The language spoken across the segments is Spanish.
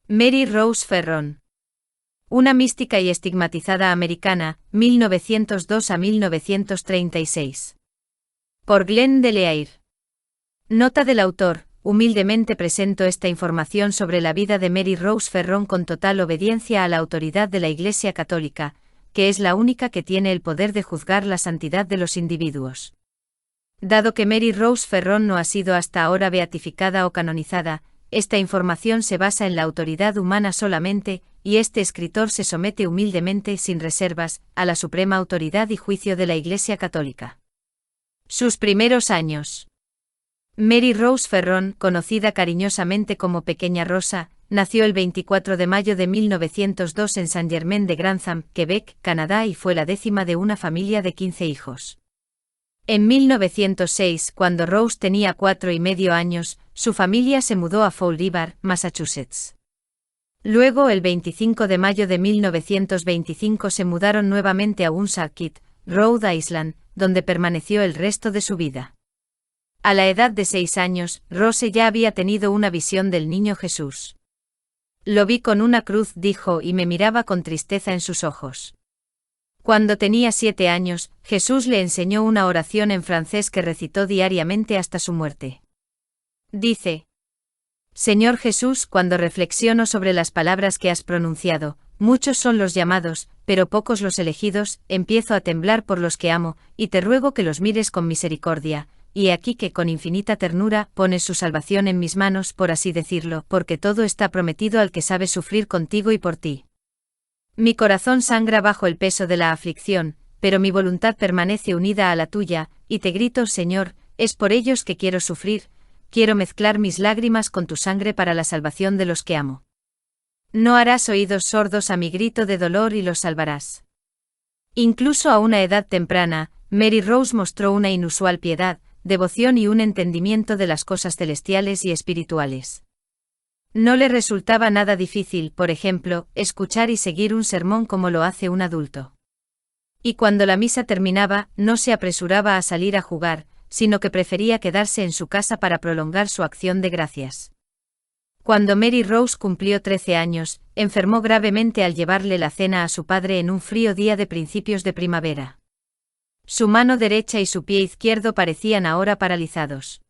Mary Rose Ferron. Una mística y estigmatizada americana, 1902 a 1936. Por Glenn Deleaire. Nota del autor: humildemente presento esta información sobre la vida de Mary Rose Ferron con total obediencia a la autoridad de la Iglesia Católica, que es la única que tiene el poder de juzgar la santidad de los individuos. Dado que Mary Rose Ferron no ha sido hasta ahora beatificada o canonizada, esta información se basa en la autoridad humana solamente, y este escritor se somete humildemente, sin reservas, a la suprema autoridad y juicio de la Iglesia Católica. Sus primeros años. Mary Rose Ferron, conocida cariñosamente como Pequeña Rosa, nació el 24 de mayo de 1902 en Saint-Germain-de-Grantham, Quebec, Canadá, y fue la 10ª de una familia de 15 hijos. En 1906, cuando Rose tenía 4,5 años, su familia se mudó a Fall River, Massachusetts. Luego, el 25 de mayo de 1925 se mudaron nuevamente a Woonsocket, Rhode Island, donde permaneció el resto de su vida. A la edad de 6 años, Rose ya había tenido una visión del Niño Jesús. Lo vi con una cruz, dijo, y me miraba con tristeza en sus ojos. Cuando tenía 7 años, Jesús le enseñó una oración en francés que recitó diariamente hasta su muerte. Dice: Señor Jesús, cuando reflexiono sobre las palabras que has pronunciado, muchos son los llamados, pero pocos los elegidos, empiezo a temblar por los que amo, y te ruego que los mires con misericordia, y he aquí que con infinita ternura pones su salvación en mis manos, por así decirlo, porque todo está prometido al que sabe sufrir contigo y por ti. Mi corazón sangra bajo el peso de la aflicción, pero mi voluntad permanece unida a la tuya, y te grito, Señor, es por ellos que quiero sufrir, quiero mezclar mis lágrimas con tu sangre para la salvación de los que amo. No harás oídos sordos a mi grito de dolor y los salvarás. Incluso a una edad temprana, Mary Rose mostró una inusual piedad, devoción y un entendimiento de las cosas celestiales y espirituales. No le resultaba nada difícil, por ejemplo, escuchar y seguir un sermón como lo hace un adulto. Y cuando la misa terminaba, no se apresuraba a salir a jugar, sino que prefería quedarse en su casa para prolongar su acción de gracias. Cuando Mary Rose cumplió 13 años, enfermó gravemente al llevarle la cena a su padre en un frío día de principios de primavera. Su mano derecha y su pie izquierdo parecían ahora paralizados.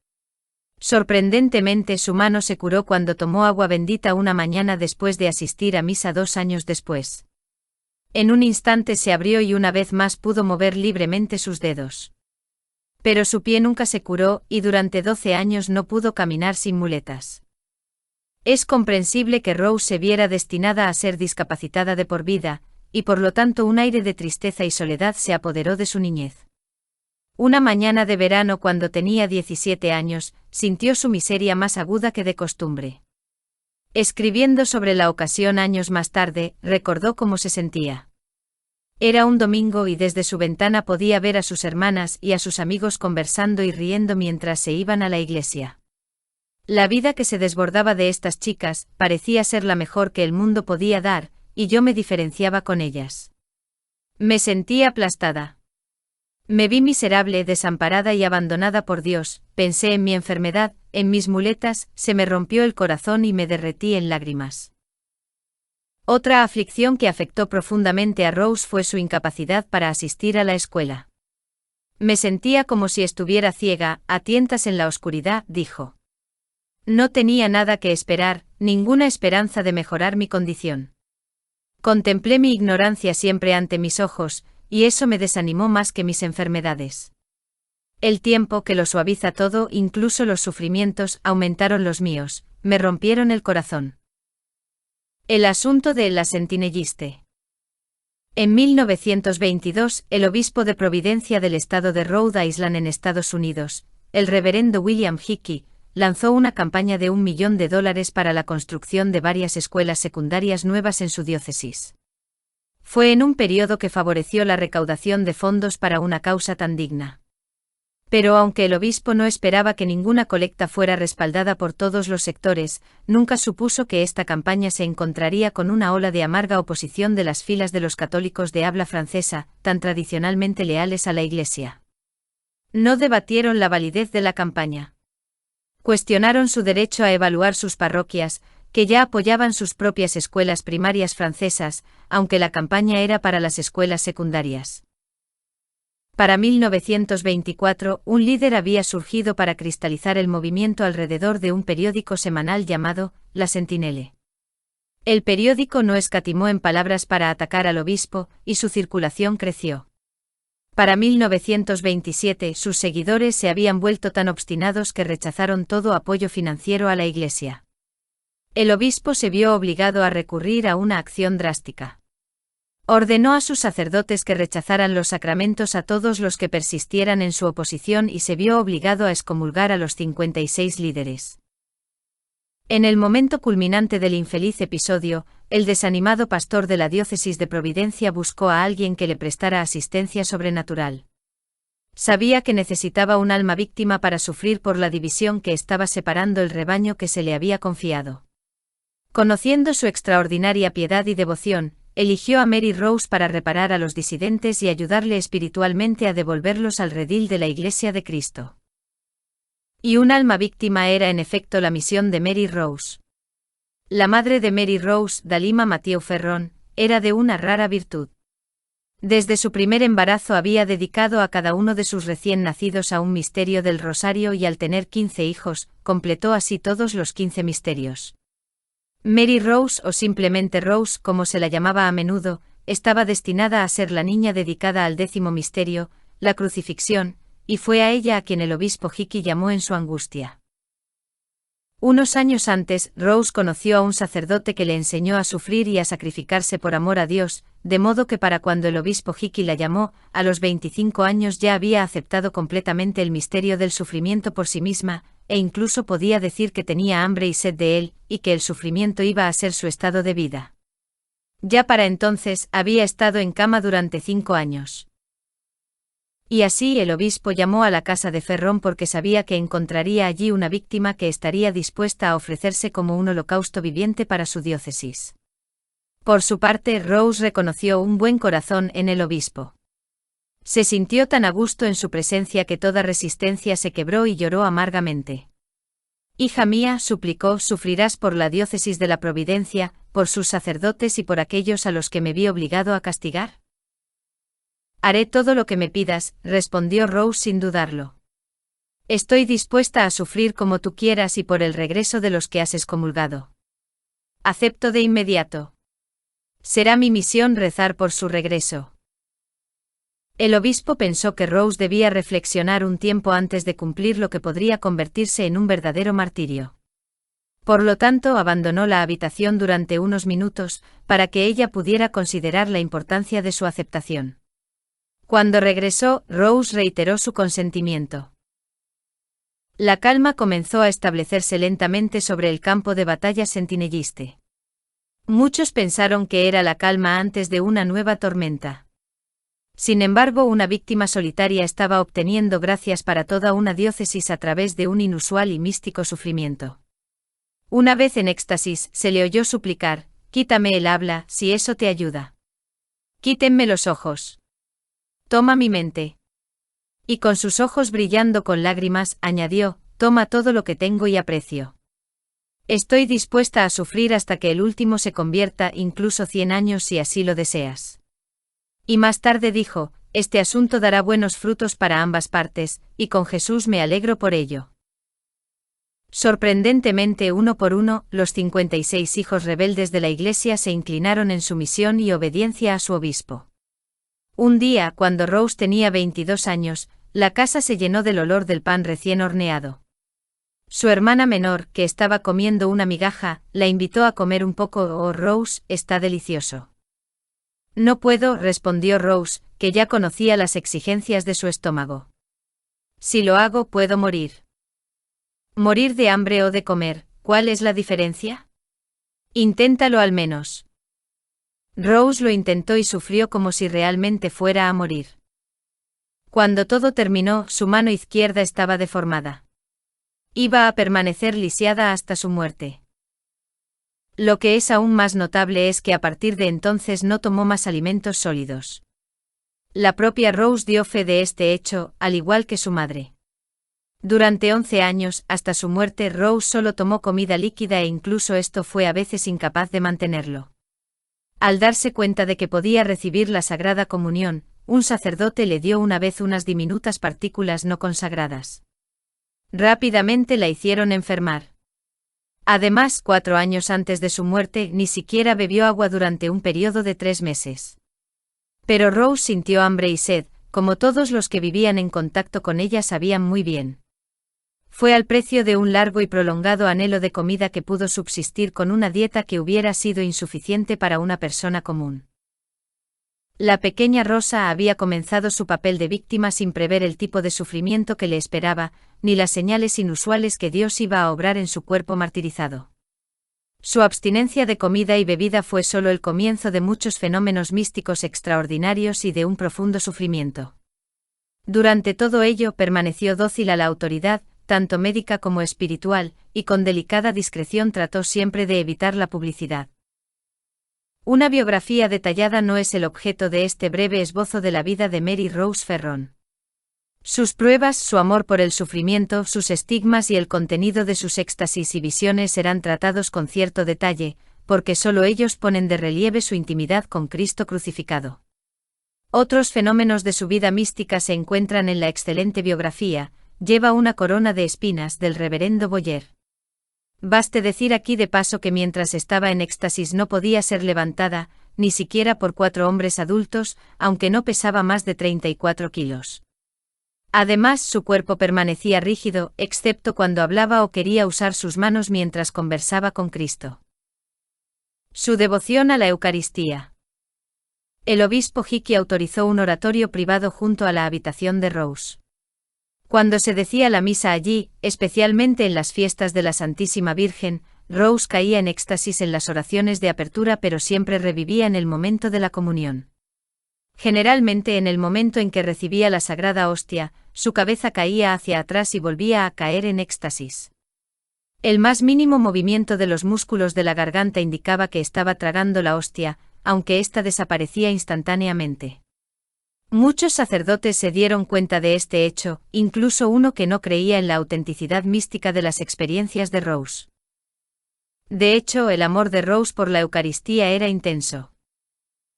Sorprendentemente, su mano se curó cuando tomó agua bendita una mañana después de asistir a misa 2 años después. En un instante se abrió y una vez más pudo mover libremente sus dedos. Pero su pie nunca se curó, y durante 12 años no pudo caminar sin muletas. Es comprensible que Rose se viera destinada a ser discapacitada de por vida, y por lo tanto un aire de tristeza y soledad se apoderó de su niñez. Una mañana de verano, cuando tenía 17 años, sintió su miseria más aguda que de costumbre. Escribiendo sobre la ocasión años más tarde, recordó cómo se sentía. Era un domingo y desde su ventana podía ver a sus hermanas y a sus amigos conversando y riendo mientras se iban a la iglesia. La vida que se desbordaba de estas chicas parecía ser la mejor que el mundo podía dar, y yo me diferenciaba con ellas. Me sentí aplastada. Me vi miserable, desamparada y abandonada por Dios, pensé en mi enfermedad, en mis muletas, se me rompió el corazón y me derretí en lágrimas. Otra aflicción que afectó profundamente a Rose fue su incapacidad para asistir a la escuela. Me sentía como si estuviera ciega, a tientas en la oscuridad, dijo. No tenía nada que esperar, ninguna esperanza de mejorar mi condición. Contemplé mi ignorancia siempre ante mis ojos, y eso me desanimó más que mis enfermedades. El tiempo, que lo suaviza todo, incluso los sufrimientos, aumentaron los míos, me rompieron el corazón. El asunto de La Sentinelliste. En 1922, el obispo de Providencia del estado de Rhode Island en Estados Unidos, el reverendo William Hickey, lanzó una campaña de $1 millón para la construcción de varias escuelas secundarias nuevas en su diócesis. Fue en un periodo que favoreció la recaudación de fondos para una causa tan digna. Pero aunque el obispo no esperaba que ninguna colecta fuera respaldada por todos los sectores, nunca supuso que esta campaña se encontraría con una ola de amarga oposición de las filas de los católicos de habla francesa, tan tradicionalmente leales a la Iglesia. No debatieron la validez de la campaña. Cuestionaron su derecho a evaluar sus parroquias, que ya apoyaban sus propias escuelas primarias francesas, aunque la campaña era para las escuelas secundarias. Para 1924, un líder había surgido para cristalizar el movimiento alrededor de un periódico semanal llamado La Sentinelle. El periódico no escatimó en palabras para atacar al obispo, y su circulación creció. Para 1927, sus seguidores se habían vuelto tan obstinados que rechazaron todo apoyo financiero a la Iglesia. El obispo se vio obligado a recurrir a una acción drástica. Ordenó a sus sacerdotes que rechazaran los sacramentos a todos los que persistieran en su oposición y se vio obligado a excomulgar a los 56 líderes. En el momento culminante del infeliz episodio, el desanimado pastor de la diócesis de Providencia buscó a alguien que le prestara asistencia sobrenatural. Sabía que necesitaba un alma víctima para sufrir por la división que estaba separando el rebaño que se le había confiado. Conociendo su extraordinaria piedad y devoción, eligió a Mary Rose para reparar a los disidentes y ayudarle espiritualmente a devolverlos al redil de la Iglesia de Cristo. Y un alma víctima era en efecto la misión de Mary Rose. La madre de Mary Rose, Dalima Mathieu Ferron, era de una rara virtud. Desde su primer embarazo había dedicado a cada uno de sus recién nacidos a un misterio del rosario y al tener 15 hijos, completó así todos los 15 misterios. Mary Rose, o simplemente Rose como se la llamaba a menudo, estaba destinada a ser la niña dedicada al 10º misterio, la crucifixión, y fue a ella a quien el obispo Hickey llamó en su angustia. Unos años antes, Rose conoció a un sacerdote que le enseñó a sufrir y a sacrificarse por amor a Dios, de modo que para cuando el obispo Hickey la llamó, a los 25 años ya había aceptado completamente el misterio del sufrimiento por sí misma, e incluso podía decir que tenía hambre y sed de él, y que el sufrimiento iba a ser su estado de vida. Ya para entonces había estado en cama durante 5 años. Y así el obispo llamó a la casa de Ferron porque sabía que encontraría allí una víctima que estaría dispuesta a ofrecerse como un holocausto viviente para su diócesis. Por su parte, Rose reconoció un buen corazón en el obispo. Se sintió tan a gusto en su presencia que toda resistencia se quebró y lloró amargamente. «Hija mía», suplicó, «sufrirás por la diócesis de la Providencia, por sus sacerdotes y por aquellos a los que me vi obligado a castigar». «Haré todo lo que me pidas», respondió Rose sin dudarlo. «Estoy dispuesta a sufrir como tú quieras y por el regreso de los que has excomulgado. Acepto de inmediato. Será mi misión rezar por su regreso». El obispo pensó que Rose debía reflexionar un tiempo antes de cumplir lo que podría convertirse en un verdadero martirio. Por lo tanto, abandonó la habitación durante unos minutos, para que ella pudiera considerar la importancia de su aceptación. Cuando regresó, Rose reiteró su consentimiento. La calma comenzó a establecerse lentamente sobre el campo de batalla sentinelliste. Muchos pensaron que era la calma antes de una nueva tormenta. Sin embargo, una víctima solitaria estaba obteniendo gracias para toda una diócesis a través de un inusual y místico sufrimiento. Una vez en éxtasis, se le oyó suplicar: «Quítame el habla, si eso te ayuda. Quítenme los ojos. Toma mi mente». Y con sus ojos brillando con lágrimas, añadió: «Toma todo lo que tengo y aprecio. Estoy dispuesta a sufrir hasta que el último se convierta, incluso 100 años si así lo deseas». Y más tarde dijo: «Este asunto dará buenos frutos para ambas partes, y con Jesús me alegro por ello». Sorprendentemente, uno por uno, los 56 hijos rebeldes de la Iglesia se inclinaron en sumisión y obediencia a su obispo. Un día, cuando Rose tenía 22 años, la casa se llenó del olor del pan recién horneado. Su hermana menor, que estaba comiendo una migaja, la invitó a comer un poco. «Oh, Rose, está delicioso». «No puedo», respondió Rose, que ya conocía las exigencias de su estómago. «Si lo hago, puedo morir». «¿Morir de hambre o de comer? ¿Cuál es la diferencia? Inténtalo al menos». Rose lo intentó y sufrió como si realmente fuera a morir. Cuando todo terminó, su mano izquierda estaba deformada. Iba a permanecer lisiada hasta su muerte. Lo que es aún más notable es que a partir de entonces no tomó más alimentos sólidos. La propia Rose dio fe de este hecho, al igual que su madre. Durante 11 años, hasta su muerte, Rose solo tomó comida líquida e incluso esto fue a veces incapaz de mantenerlo. Al darse cuenta de que podía recibir la Sagrada Comunión, un sacerdote le dio una vez unas diminutas partículas no consagradas. Rápidamente la hicieron enfermar. Además, 4 años antes de su muerte, ni siquiera bebió agua durante un periodo de 3 meses. Pero Rose sintió hambre y sed, como todos los que vivían en contacto con ella sabían muy bien. Fue al precio de un largo y prolongado anhelo de comida que pudo subsistir con una dieta que hubiera sido insuficiente para una persona común. La pequeña Rosa había comenzado su papel de víctima sin prever el tipo de sufrimiento que le esperaba, ni las señales inusuales que Dios iba a obrar en su cuerpo martirizado. Su abstinencia de comida y bebida fue solo el comienzo de muchos fenómenos místicos extraordinarios y de un profundo sufrimiento. Durante todo ello permaneció dócil a la autoridad, tanto médica como espiritual, y con delicada discreción trató siempre de evitar la publicidad. Una biografía detallada no es el objeto de este breve esbozo de la vida de Mary Rose Ferron. Sus pruebas, su amor por el sufrimiento, sus estigmas y el contenido de sus éxtasis y visiones serán tratados con cierto detalle, porque solo ellos ponen de relieve su intimidad con Cristo crucificado. Otros fenómenos de su vida mística se encuentran en la excelente biografía, Lleva una corona de espinas, del reverendo Boyer. Baste decir aquí de paso que mientras estaba en éxtasis no podía ser levantada, ni siquiera por 4 hombres adultos, aunque no pesaba más de 34 kilos. Además, su cuerpo permanecía rígido, excepto cuando hablaba o quería usar sus manos mientras conversaba con Cristo. Su devoción a la Eucaristía. El obispo Hickey autorizó un oratorio privado junto a la habitación de Rose. Cuando se decía la misa allí, especialmente en las fiestas de la Santísima Virgen, Rose caía en éxtasis en las oraciones de apertura, pero siempre revivía en el momento de la comunión. Generalmente en el momento en que recibía la Sagrada Hostia, su cabeza caía hacia atrás y volvía a caer en éxtasis. El más mínimo movimiento de los músculos de la garganta indicaba que estaba tragando la hostia, aunque ésta desaparecía instantáneamente. Muchos sacerdotes se dieron cuenta de este hecho, incluso uno que no creía en la autenticidad mística de las experiencias de Rose. De hecho, el amor de Rose por la Eucaristía era intenso.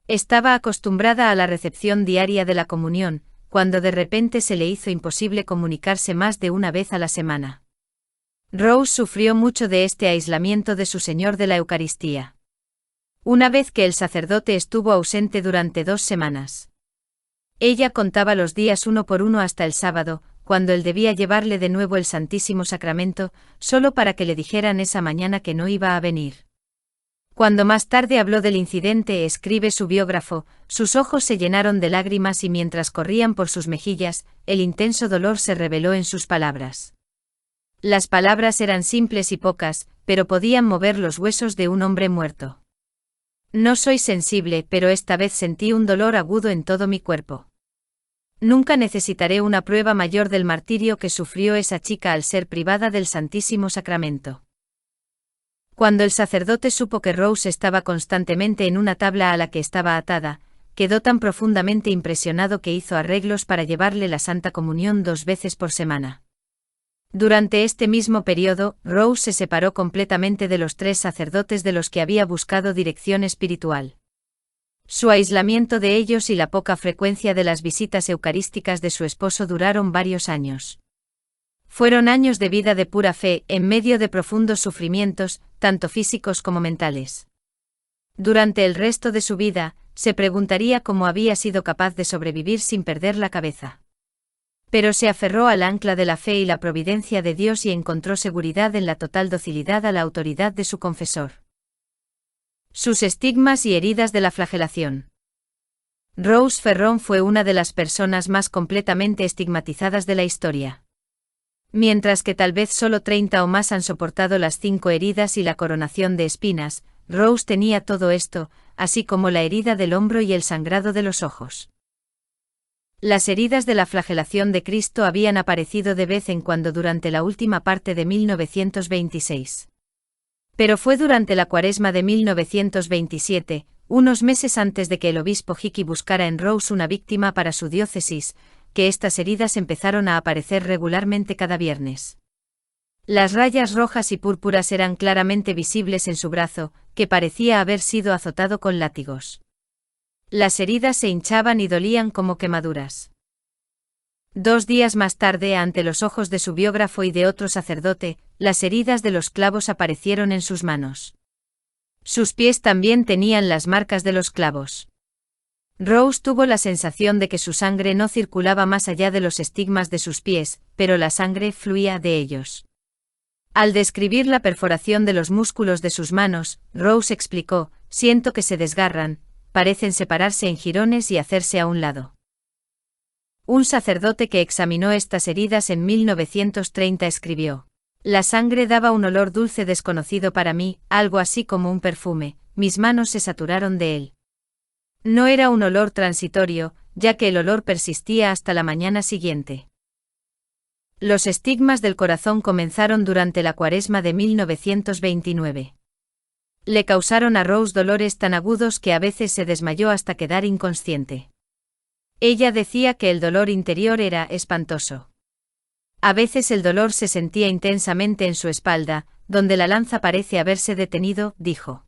Estaba acostumbrada a la recepción diaria de la comunión, cuando de repente se le hizo imposible comunicarse más de una vez a la semana. Rose sufrió mucho de este aislamiento de su Señor de la Eucaristía. Una vez que el sacerdote estuvo ausente durante 2 semanas. Ella contaba los días uno por uno hasta el sábado, cuando él debía llevarle de nuevo el Santísimo Sacramento, solo para que le dijeran esa mañana que no iba a venir. Cuando más tarde habló del incidente, escribe su biógrafo, sus ojos se llenaron de lágrimas y mientras corrían por sus mejillas, el intenso dolor se reveló en sus palabras. Las palabras eran simples y pocas, pero podían mover los huesos de un hombre muerto. No soy sensible, pero esta vez sentí un dolor agudo en todo mi cuerpo. Nunca necesitaré una prueba mayor del martirio que sufrió esa chica al ser privada del Santísimo Sacramento. Cuando el sacerdote supo que Rose estaba constantemente en una tabla a la que estaba atada, quedó tan profundamente impresionado que hizo arreglos para llevarle la Santa Comunión 2 veces por semana. Durante este mismo periodo, Rose se separó completamente de los 3 sacerdotes de los que había buscado dirección espiritual. Su aislamiento de ellos y la poca frecuencia de las visitas eucarísticas de su esposo duraron varios años. Fueron años de vida de pura fe, en medio de profundos sufrimientos, tanto físicos como mentales. Durante el resto de su vida, se preguntaría cómo había sido capaz de sobrevivir sin perder la cabeza. Pero se aferró al ancla de la fe y la providencia de Dios y encontró seguridad en la total docilidad a la autoridad de su confesor. Sus estigmas y heridas de la flagelación. Rose Ferron fue una de las personas más completamente estigmatizadas de la historia. Mientras que tal vez solo 30 o más han soportado las 5 heridas y la coronación de espinas, Rose tenía todo esto, así como la herida del hombro y el sangrado de los ojos. Las heridas de la flagelación de Cristo habían aparecido de vez en cuando durante la última parte de 1926. Pero fue durante la Cuaresma de 1927, unos meses antes de que el obispo Hickey buscara en Rose una víctima para su diócesis, que estas heridas empezaron a aparecer regularmente cada viernes. Las rayas rojas y púrpuras eran claramente visibles en su brazo, que parecía haber sido azotado con látigos. Las heridas se hinchaban y dolían como quemaduras. 2 días más tarde, ante los ojos de su biógrafo y de otro sacerdote, las heridas de los clavos aparecieron en sus manos. Sus pies también tenían las marcas de los clavos. Rose tuvo la sensación de que su sangre no circulaba más allá de los estigmas de sus pies, pero la sangre fluía de ellos. Al describir la perforación de los músculos de sus manos, Rose explicó: «Siento que se desgarran, parecen separarse en jirones y hacerse a un lado». Un sacerdote que examinó estas heridas en 1930 escribió: «La sangre daba un olor dulce desconocido para mí, algo así como un perfume, mis manos se saturaron de él. No era un olor transitorio, ya que el olor persistía hasta la mañana siguiente». Los estigmas del corazón comenzaron durante la Cuaresma de 1929. Le causaron a Rose dolores tan agudos que a veces se desmayó hasta quedar inconsciente. Ella decía que el dolor interior era espantoso. A veces el dolor se sentía intensamente en su espalda, donde la lanza parece haberse detenido, dijo.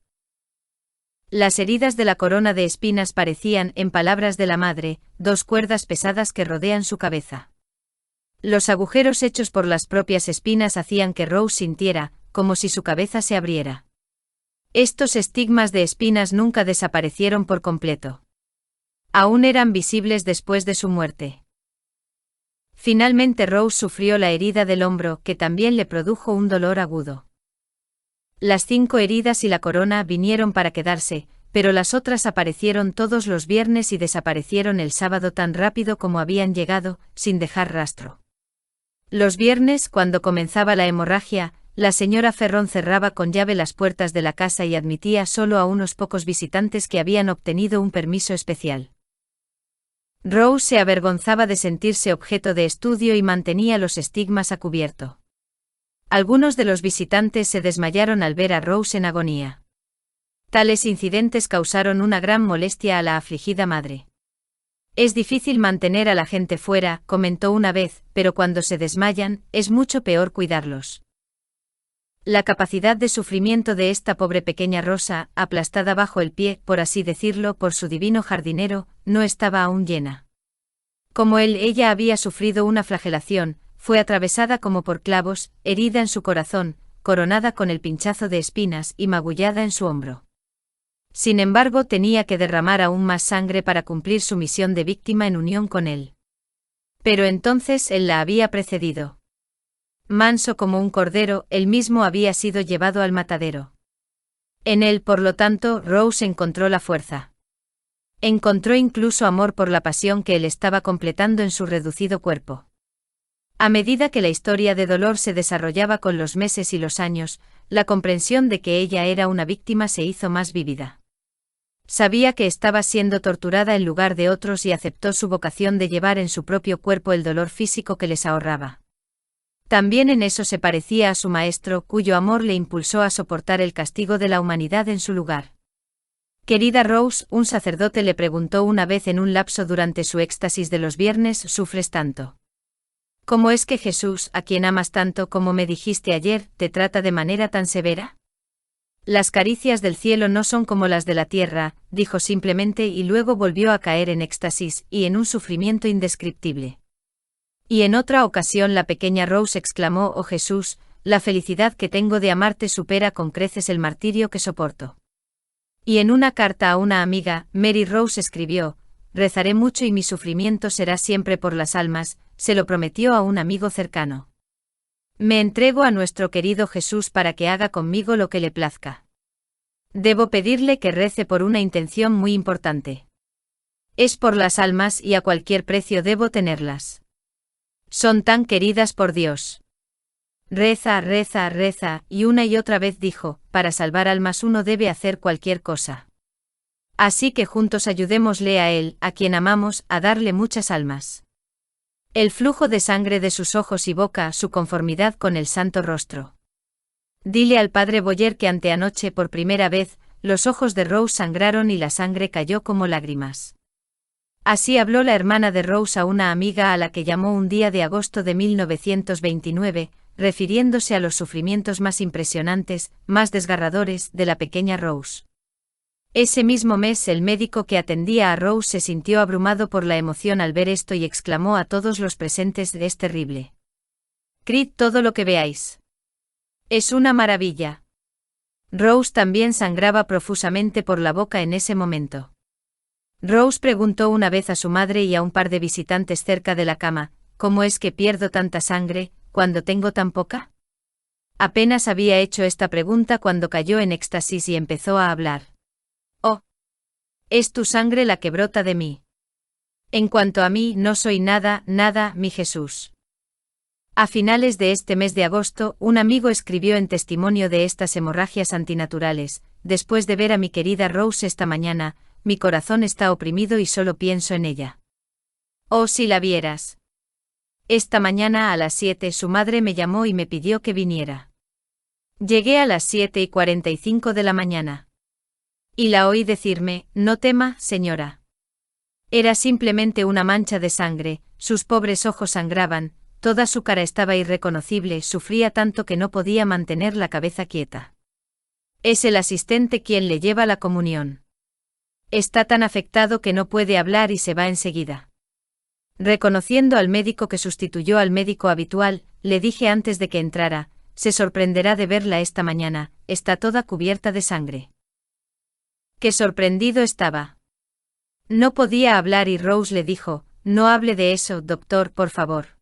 Las heridas de la corona de espinas parecían, en palabras de la madre, 2 cuerdas pesadas que rodean su cabeza. Los agujeros hechos por las propias espinas hacían que Rose sintiera, como si su cabeza se abriera. Estos estigmas de espinas nunca desaparecieron por completo. Aún eran visibles después de su muerte. Finalmente Rose sufrió la herida del hombro, que también le produjo un dolor agudo. Las 5 heridas y la corona vinieron para quedarse, pero las otras aparecieron todos los viernes y desaparecieron el sábado tan rápido como habían llegado, sin dejar rastro. Los viernes, cuando comenzaba la hemorragia, la señora Ferron cerraba con llave las puertas de la casa y admitía solo a unos pocos visitantes que habían obtenido un permiso especial. Rose se avergonzaba de sentirse objeto de estudio y mantenía los estigmas a cubierto. Algunos de los visitantes se desmayaron al ver a Rose en agonía. Tales incidentes causaron una gran molestia a la afligida madre. «Es difícil mantener a la gente fuera», comentó una vez, «pero cuando se desmayan, es mucho peor cuidarlos». La capacidad de sufrimiento de esta pobre pequeña rosa, aplastada bajo el pie, por así decirlo, por su divino jardinero, no estaba aún llena. Como ella había sufrido una flagelación, fue atravesada como por clavos, herida en su corazón, coronada con el pinchazo de espinas y magullada en su hombro. Sin embargo, tenía que derramar aún más sangre para cumplir su misión de víctima en unión con él. Pero entonces él la había precedido. Manso como un cordero, él mismo había sido llevado al matadero. En él, por lo tanto, Rose encontró la fuerza. Encontró incluso amor por la pasión que él estaba completando en su reducido cuerpo. A medida que la historia de dolor se desarrollaba con los meses y los años, la comprensión de que ella era una víctima se hizo más vívida. Sabía que estaba siendo torturada en lugar de otros y aceptó su vocación de llevar en su propio cuerpo el dolor físico que les ahorraba. También en eso se parecía a su maestro, cuyo amor le impulsó a soportar el castigo de la humanidad en su lugar. «Querida Rose», un sacerdote le preguntó una vez en un lapso durante su éxtasis de los viernes, «¿sufres tanto? ¿Cómo es que Jesús, a quien amas tanto como me dijiste ayer, te trata de manera tan severa?» «Las caricias del cielo no son como las de la tierra», dijo simplemente y luego volvió a caer en éxtasis y en un sufrimiento indescriptible. Y en otra ocasión la pequeña Rose exclamó: «Oh Jesús, la felicidad que tengo de amarte supera con creces el martirio que soporto». Y en una carta a una amiga, Mary Rose escribió: «Rezaré mucho y mi sufrimiento será siempre por las almas», se lo prometió a un amigo cercano. «Me entrego a nuestro querido Jesús para que haga conmigo lo que le plazca. Debo pedirle que rece por una intención muy importante. Es por las almas y a cualquier precio debo tenerlas. Son tan queridas por Dios». Reza, reza, reza, y una y otra vez dijo: «Para salvar almas uno debe hacer cualquier cosa. Así que juntos ayudémosle a él, a quien amamos, a darle muchas almas». El flujo de sangre de sus ojos y boca, su conformidad con el santo rostro. Dile al padre Boyer que anteanoche por primera vez, los ojos de Rose sangraron y la sangre cayó como lágrimas. Así habló la hermana de Rose a una amiga a la que llamó un día de agosto de 1929, refiriéndose a los sufrimientos más impresionantes, más desgarradores, de la pequeña Rose. Ese mismo mes el médico que atendía a Rose se sintió abrumado por la emoción al ver esto y exclamó a todos los presentes: «Es terrible. Creed todo lo que veáis. Es una maravilla». Rose también sangraba profusamente por la boca en ese momento. Rose preguntó una vez a su madre y a un par de visitantes cerca de la cama: «¿Cómo es que pierdo tanta sangre, cuando tengo tan poca?». Apenas había hecho esta pregunta cuando cayó en éxtasis y empezó a hablar. «Oh. Es tu sangre la que brota de mí. En cuanto a mí, no soy nada, nada, mi Jesús». A finales de este mes de agosto, un amigo escribió en testimonio de estas hemorragias antinaturales: «Después de ver a mi querida Rose esta mañana, mi corazón está oprimido y solo pienso en ella. Oh, si la vieras. Esta mañana a las 7 su madre me llamó y me pidió que viniera. Llegué a las 7:45 de la mañana. Y la oí decirme: «No tema, señora». Era simplemente una mancha de sangre, sus pobres ojos sangraban, toda su cara estaba irreconocible, sufría tanto que no podía mantener la cabeza quieta. Es el asistente quien le lleva la comunión. Está tan afectado que no puede hablar y se va enseguida. Reconociendo al médico que sustituyó al médico habitual, le dije antes de que entrara: «Se sorprenderá de verla esta mañana, está toda cubierta de sangre». Qué sorprendido estaba. No podía hablar y Rose le dijo: «No hable de eso, doctor, por favor».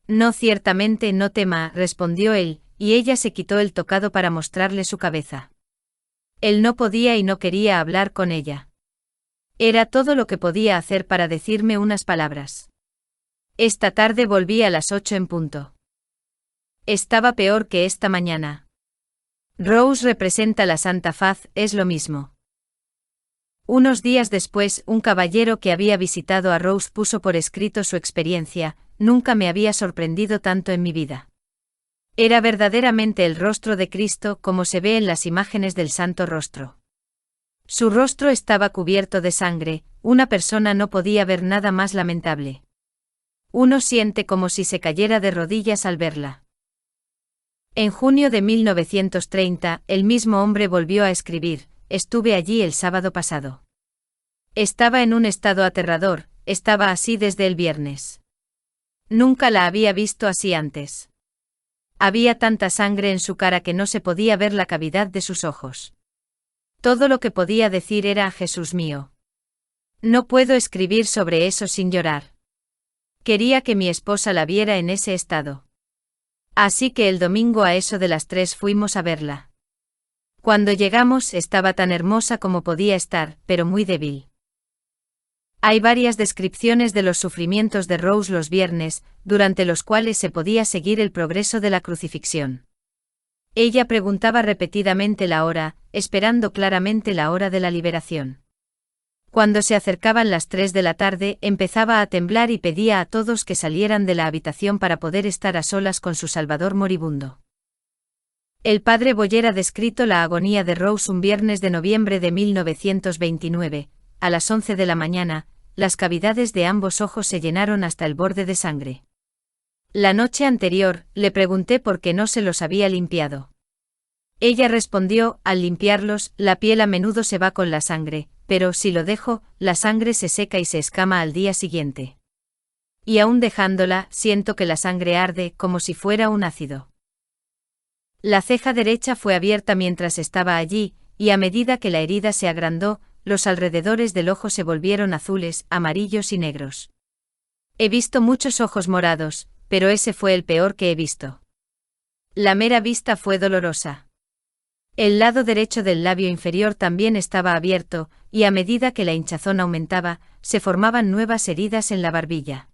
«No, ciertamente no tema», respondió él, y ella se quitó el tocado para mostrarle su cabeza. Él no podía y no quería hablar con ella. Era todo lo que podía hacer para decirme unas palabras. Esta tarde volví a las 8 en punto. Estaba peor que esta mañana. Rose representa la Santa Faz, es lo mismo. Unos días después, un caballero que había visitado a Rose puso por escrito su experiencia: «Nunca me había sorprendido tanto en mi vida. Era verdaderamente el rostro de Cristo como se ve en las imágenes del Santo Rostro. Su rostro estaba cubierto de sangre, una persona no podía ver nada más lamentable. Uno siente como si se cayera de rodillas al verla». En junio de 1930, el mismo hombre volvió a escribir: «Estuve allí el sábado pasado. Estaba en un estado aterrador, estaba así desde el viernes. Nunca la había visto así antes. Había tanta sangre en su cara que no se podía ver la cavidad de sus ojos. Todo lo que podía decir era: Jesús mío. No puedo escribir sobre eso sin llorar. Quería que mi esposa la viera en ese estado. Así que el domingo a eso de las 3 fuimos a verla. Cuando llegamos estaba tan hermosa como podía estar, pero muy débil». Hay varias descripciones de los sufrimientos de Rose los viernes, durante los cuales se podía seguir el progreso de la crucifixión. Ella preguntaba repetidamente la hora, esperando claramente la hora de la liberación. Cuando se acercaban las 3 de la tarde, empezaba a temblar y pedía a todos que salieran de la habitación para poder estar a solas con su Salvador moribundo. El padre Boyer ha descrito la agonía de Rose un viernes de noviembre de 1929. A las 11 de la mañana, las cavidades de ambos ojos se llenaron hasta el borde de sangre. La noche anterior, le pregunté por qué no se los había limpiado. Ella respondió: «Al limpiarlos, la piel a menudo se va con la sangre, pero si lo dejo, la sangre se seca y se escama al día siguiente. Y aún dejándola, siento que la sangre arde como si fuera un ácido». La ceja derecha fue abierta mientras estaba allí, y a medida que la herida se agrandó, los alrededores del ojo se volvieron azules, amarillos y negros. «He visto muchos ojos morados, pero ese fue el peor que he visto. La mera vista fue dolorosa. El lado derecho del labio inferior también estaba abierto, y a medida que la hinchazón aumentaba, se formaban nuevas heridas en la barbilla».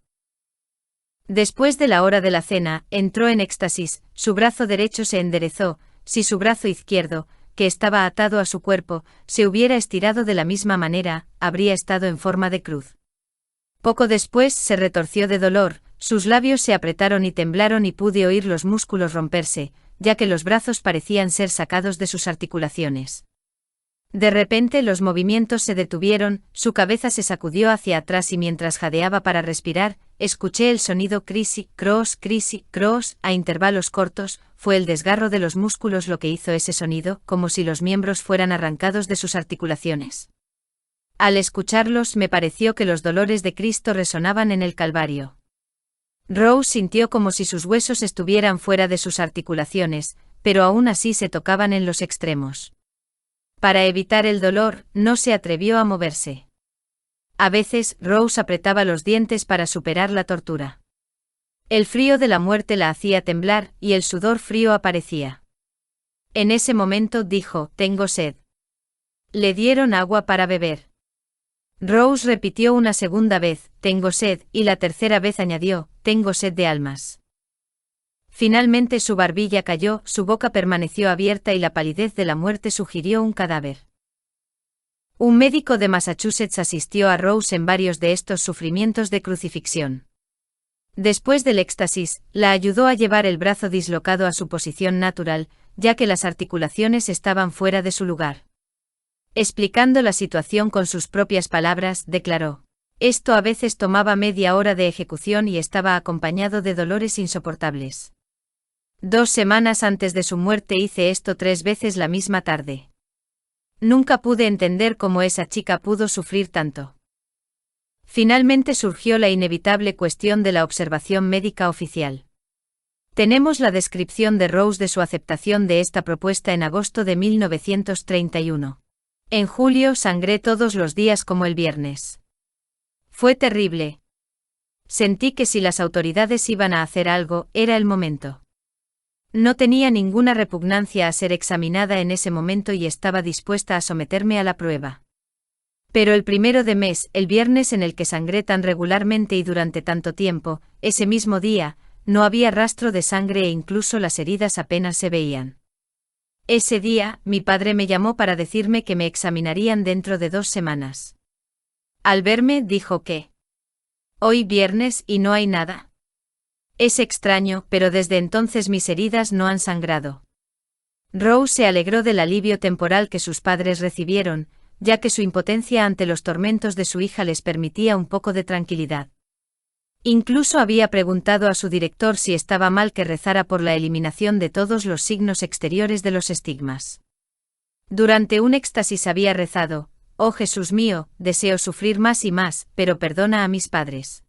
Después de la hora de la cena, entró en éxtasis, su brazo derecho se enderezó, si su brazo izquierdo, que estaba atado a su cuerpo, se hubiera estirado de la misma manera, habría estado en forma de cruz. Poco después se retorció de dolor, sus labios se apretaron y temblaron y pude oír los músculos romperse, ya que los brazos parecían ser sacados de sus articulaciones. De repente los movimientos se detuvieron, su cabeza se sacudió hacia atrás y mientras jadeaba para respirar, escuché el sonido crisis, cross, a intervalos cortos. Fue el desgarro de los músculos lo que hizo ese sonido, como si los miembros fueran arrancados de sus articulaciones. Al escucharlos me pareció que los dolores de Cristo resonaban en el Calvario. Rose sintió como si sus huesos estuvieran fuera de sus articulaciones, pero aún así se tocaban en los extremos. Para evitar el dolor, no se atrevió a moverse. A veces, Rose apretaba los dientes para superar la tortura. El frío de la muerte la hacía temblar, y el sudor frío aparecía. En ese momento dijo, «Tengo sed». Le dieron agua para beber. Rose repitió una segunda vez, «Tengo sed», y la tercera vez añadió, «Tengo sed de almas». Finalmente su barbilla cayó, su boca permaneció abierta y la palidez de la muerte sugirió un cadáver. Un médico de Massachusetts asistió a Rose en varios de estos sufrimientos de crucifixión. Después del éxtasis, la ayudó a llevar el brazo dislocado a su posición natural, ya que las articulaciones estaban fuera de su lugar. Explicando la situación con sus propias palabras, declaró: «Esto a veces tomaba media hora de ejecución y estaba acompañado de dolores insoportables. 2 semanas antes de su muerte hice esto 3 veces la misma tarde. Nunca pude entender cómo esa chica pudo sufrir tanto». Finalmente surgió la inevitable cuestión de la observación médica oficial. Tenemos la descripción de Rose de su aceptación de esta propuesta en agosto de 1931. En julio sangré todos los días como el viernes. Fue terrible. Sentí que si las autoridades iban a hacer algo, era el momento. No tenía ninguna repugnancia a ser examinada en ese momento y estaba dispuesta a someterme a la prueba. Pero el 1 de mes, el viernes en el que sangré tan regularmente y durante tanto tiempo, ese mismo día, no había rastro de sangre e incluso las heridas apenas se veían. Ese día, mi padre me llamó para decirme que me examinarían dentro de 2 semanas. Al verme, dijo que hoy viernes y no hay nada. Es extraño, pero desde entonces mis heridas no han sangrado. Rose se alegró del alivio temporal que sus padres recibieron, ya que su impotencia ante los tormentos de su hija les permitía un poco de tranquilidad. Incluso había preguntado a su director si estaba mal que rezara por la eliminación de todos los signos exteriores de los estigmas. Durante un éxtasis había rezado: «Oh Jesús mío, deseo sufrir más y más, pero perdona a mis padres.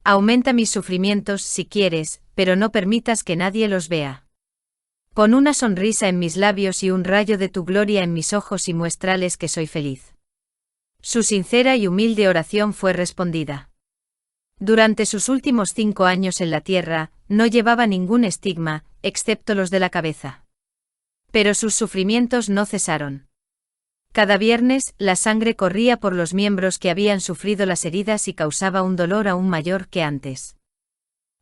Aumenta mis sufrimientos si quieres, pero no permitas que nadie los vea. Pon una sonrisa en mis labios y un rayo de tu gloria en mis ojos y muéstrales que soy feliz». Su sincera y humilde oración fue respondida. Durante sus últimos 5 años en la tierra, no llevaba ningún estigma, excepto los de la cabeza. Pero sus sufrimientos no cesaron. Cada viernes, la sangre corría por los miembros que habían sufrido las heridas y causaba un dolor aún mayor que antes.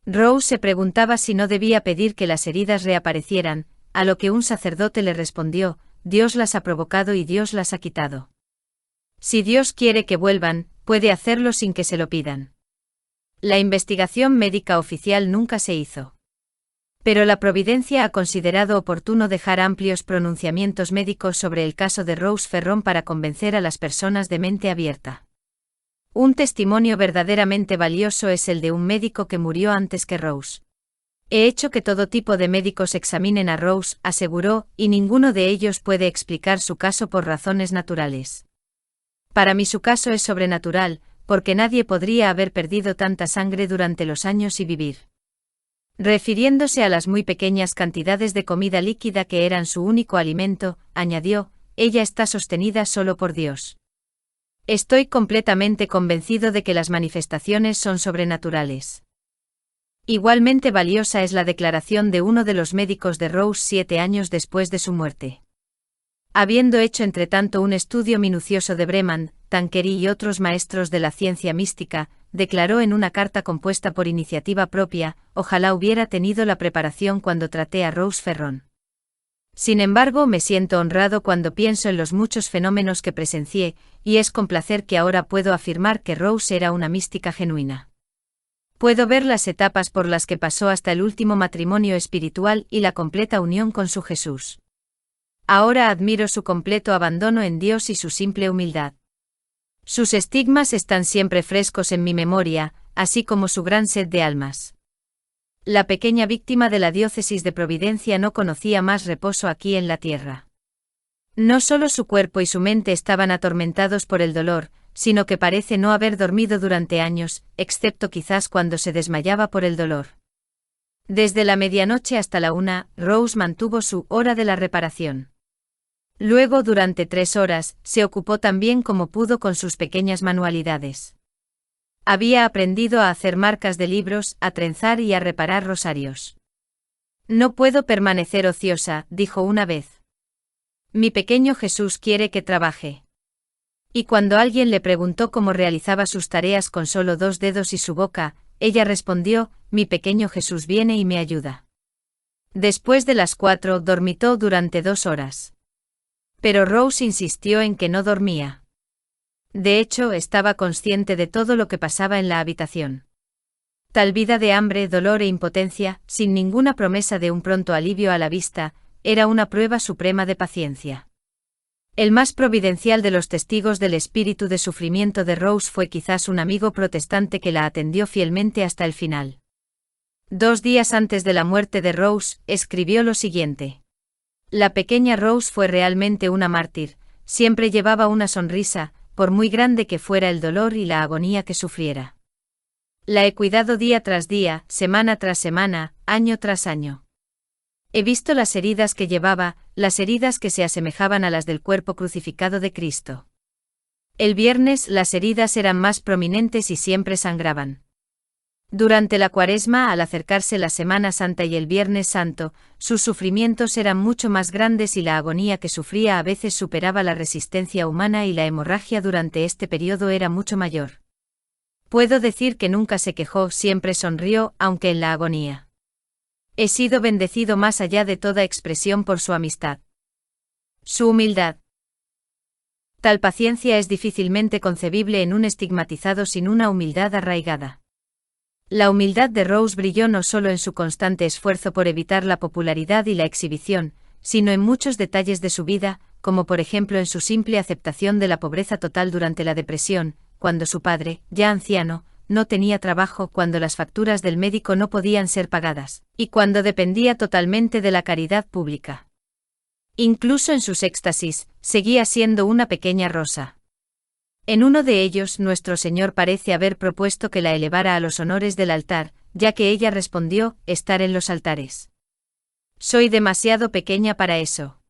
Rose se preguntaba si no debía pedir que las heridas reaparecieran, a lo que un sacerdote le respondió: «Dios las ha provocado y Dios las ha quitado. Si Dios quiere que vuelvan, puede hacerlo sin que se lo pidan». La investigación médica oficial nunca se hizo. Pero la Providencia ha considerado oportuno dejar amplios pronunciamientos médicos sobre el caso de Rose Ferron para convencer a las personas de mente abierta. Un testimonio verdaderamente valioso es el de un médico que murió antes que Rose. «He hecho que todo tipo de médicos examinen a Rose», aseguró, «y ninguno de ellos puede explicar su caso por razones naturales. Para mí su caso es sobrenatural, porque nadie podría haber perdido tanta sangre durante los años y vivir». Refiriéndose a las muy pequeñas cantidades de comida líquida que eran su único alimento, añadió: «Ella está sostenida solo por Dios. Estoy completamente convencido de que las manifestaciones son sobrenaturales». Igualmente valiosa es la declaración de uno de los médicos de Rose 7 años después de su muerte. Habiendo hecho entretanto un estudio minucioso de Breman, Tanqueray y otros maestros de la ciencia mística, declaró en una carta compuesta por iniciativa propia: «Ojalá hubiera tenido la preparación cuando traté a Rose Ferron. Sin embargo, me siento honrado cuando pienso en los muchos fenómenos que presencié, y es con placer que ahora puedo afirmar que Rose era una mística genuina. Puedo ver las etapas por las que pasó hasta el último matrimonio espiritual y la completa unión con su Jesús. Ahora admiro su completo abandono en Dios y su simple humildad. Sus estigmas están siempre frescos en mi memoria, así como su gran sed de almas. La pequeña víctima de la diócesis de Providencia no conocía más reposo aquí en la tierra. No solo su cuerpo y su mente estaban atormentados por el dolor, sino que parece no haber dormido durante años, excepto quizás cuando se desmayaba por el dolor. Desde la medianoche hasta la 1, Rose mantuvo su hora de la reparación. Luego, durante 3 horas, se ocupó tan bien como pudo con sus pequeñas manualidades. Había aprendido a hacer marcas de libros, a trenzar y a reparar rosarios. No puedo permanecer ociosa, dijo una vez. Mi pequeño Jesús quiere que trabaje. Y cuando alguien le preguntó cómo realizaba sus tareas con solo 2 dedos y su boca, ella respondió, mi pequeño Jesús viene y me ayuda. Después de las 4 dormitó durante 2 horas. Pero Rose insistió en que no dormía. De hecho, estaba consciente de todo lo que pasaba en la habitación. Tal vida de hambre, dolor e impotencia, sin ninguna promesa de un pronto alivio a la vista, era una prueba suprema de paciencia. El más providencial de los testigos del espíritu de sufrimiento de Rose fue quizás un amigo protestante que la atendió fielmente hasta el final. 2 días antes de la muerte de Rose, escribió lo siguiente. La pequeña Rose fue realmente una mártir, siempre llevaba una sonrisa, por muy grande que fuera el dolor y la agonía que sufriera. La he cuidado día tras día, semana tras semana, año tras año. He visto las heridas que llevaba, las heridas que se asemejaban a las del cuerpo crucificado de Cristo. El viernes las heridas eran más prominentes y siempre sangraban. Durante la Cuaresma, al acercarse la Semana Santa y el Viernes Santo, sus sufrimientos eran mucho más grandes y la agonía que sufría a veces superaba la resistencia humana y la hemorragia durante este periodo era mucho mayor. Puedo decir que nunca se quejó, siempre sonrió, aunque en la agonía. He sido bendecido más allá de toda expresión por su amistad. Su humildad. Tal paciencia es difícilmente concebible en un estigmatizado sin una humildad arraigada. La humildad de Rose brilló no solo en su constante esfuerzo por evitar la popularidad y la exhibición, sino en muchos detalles de su vida, como por ejemplo en su simple aceptación de la pobreza total durante la depresión, cuando su padre, ya anciano, no tenía trabajo, cuando las facturas del médico no podían ser pagadas, y cuando dependía totalmente de la caridad pública. Incluso en sus éxtasis, seguía siendo una pequeña rosa. En uno de ellos, nuestro Señor parece haber propuesto que la elevara a los honores del altar, ya que ella respondió, estar en los altares. Soy demasiado pequeña para eso.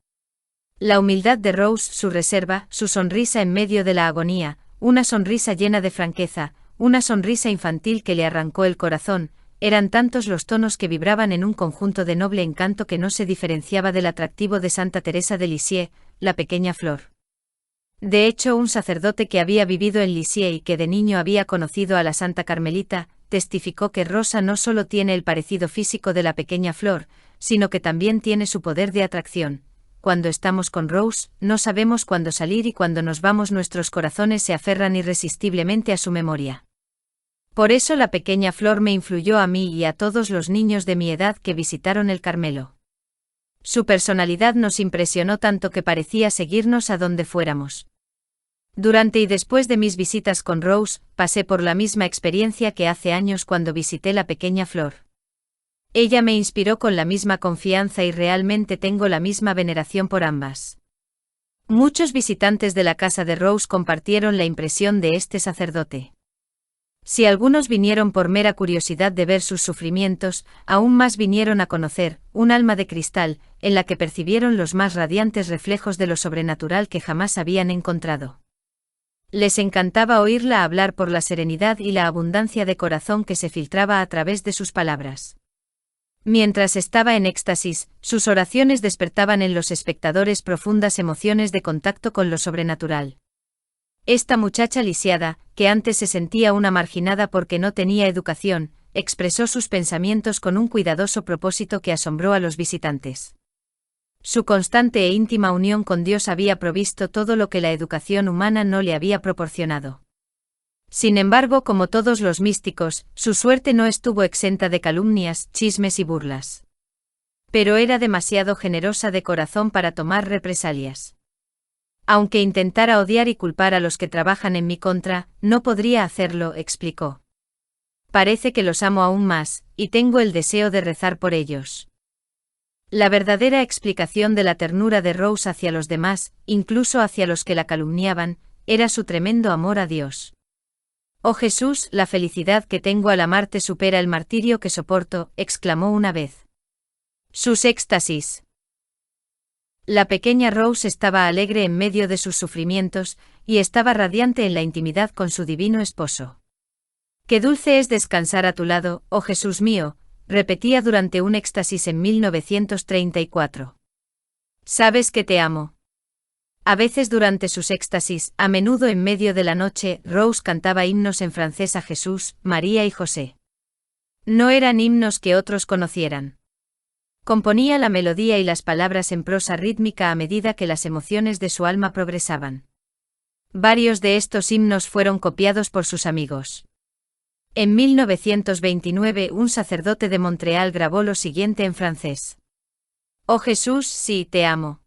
La humildad de Rose, su reserva, su sonrisa en medio de la agonía, una sonrisa llena de franqueza, una sonrisa infantil que le arrancó el corazón, eran tantos los tonos que vibraban en un conjunto de noble encanto que no se diferenciaba del atractivo de Santa Teresa de Lisieux, la pequeña flor. De hecho, un sacerdote que había vivido en Lisieux y que de niño había conocido a la Santa Carmelita, testificó que Rosa no solo tiene el parecido físico de la pequeña flor, sino que también tiene su poder de atracción. Cuando estamos con Rose, no sabemos cuándo salir y cuando nos vamos nuestros corazones se aferran irresistiblemente a su memoria. Por eso la pequeña flor me influyó a mí y a todos los niños de mi edad que visitaron el Carmelo. Su personalidad nos impresionó tanto que parecía seguirnos a donde fuéramos. Durante y después de mis visitas con Rose, pasé por la misma experiencia que hace años cuando visité la pequeña flor. Ella me inspiró con la misma confianza y realmente tengo la misma veneración por ambas. Muchos visitantes de la casa de Rose compartieron la impresión de este sacerdote. Si algunos vinieron por mera curiosidad de ver sus sufrimientos, aún más vinieron a conocer un alma de cristal, en la que percibieron los más radiantes reflejos de lo sobrenatural que jamás habían encontrado. Les encantaba oírla hablar por la serenidad y la abundancia de corazón que se filtraba a través de sus palabras. Mientras estaba en éxtasis, sus oraciones despertaban en los espectadores profundas emociones de contacto con lo sobrenatural. Esta muchacha lisiada, que antes se sentía una marginada porque no tenía educación, expresó sus pensamientos con un cuidadoso propósito que asombró a los visitantes. Su constante e íntima unión con Dios había provisto todo lo que la educación humana no le había proporcionado. Sin embargo, como todos los místicos, su suerte no estuvo exenta de calumnias, chismes y burlas. Pero era demasiado generosa de corazón para tomar represalias. Aunque intentara odiar y culpar a los que trabajan en mi contra, no podría hacerlo, explicó. Parece que los amo aún más, y tengo el deseo de rezar por ellos. La verdadera explicación de la ternura de Rose hacia los demás, incluso hacia los que la calumniaban, era su tremendo amor a Dios. «Oh Jesús, la felicidad que tengo al amarte supera el martirio que soporto», exclamó una vez. Sus éxtasis. La pequeña Rose estaba alegre en medio de sus sufrimientos, y estaba radiante en la intimidad con su divino esposo. «Qué dulce es descansar a tu lado, oh Jesús mío», repetía durante un éxtasis en 1934. «Sabes que te amo». A veces durante sus éxtasis, a menudo en medio de la noche, Rose cantaba himnos en francés a Jesús, María y José. No eran himnos que otros conocieran. Componía la melodía y las palabras en prosa rítmica a medida que las emociones de su alma progresaban. Varios de estos himnos fueron copiados por sus amigos. En 1929 un sacerdote de Montreal grabó lo siguiente en francés. «Oh Jesús, sí, te amo.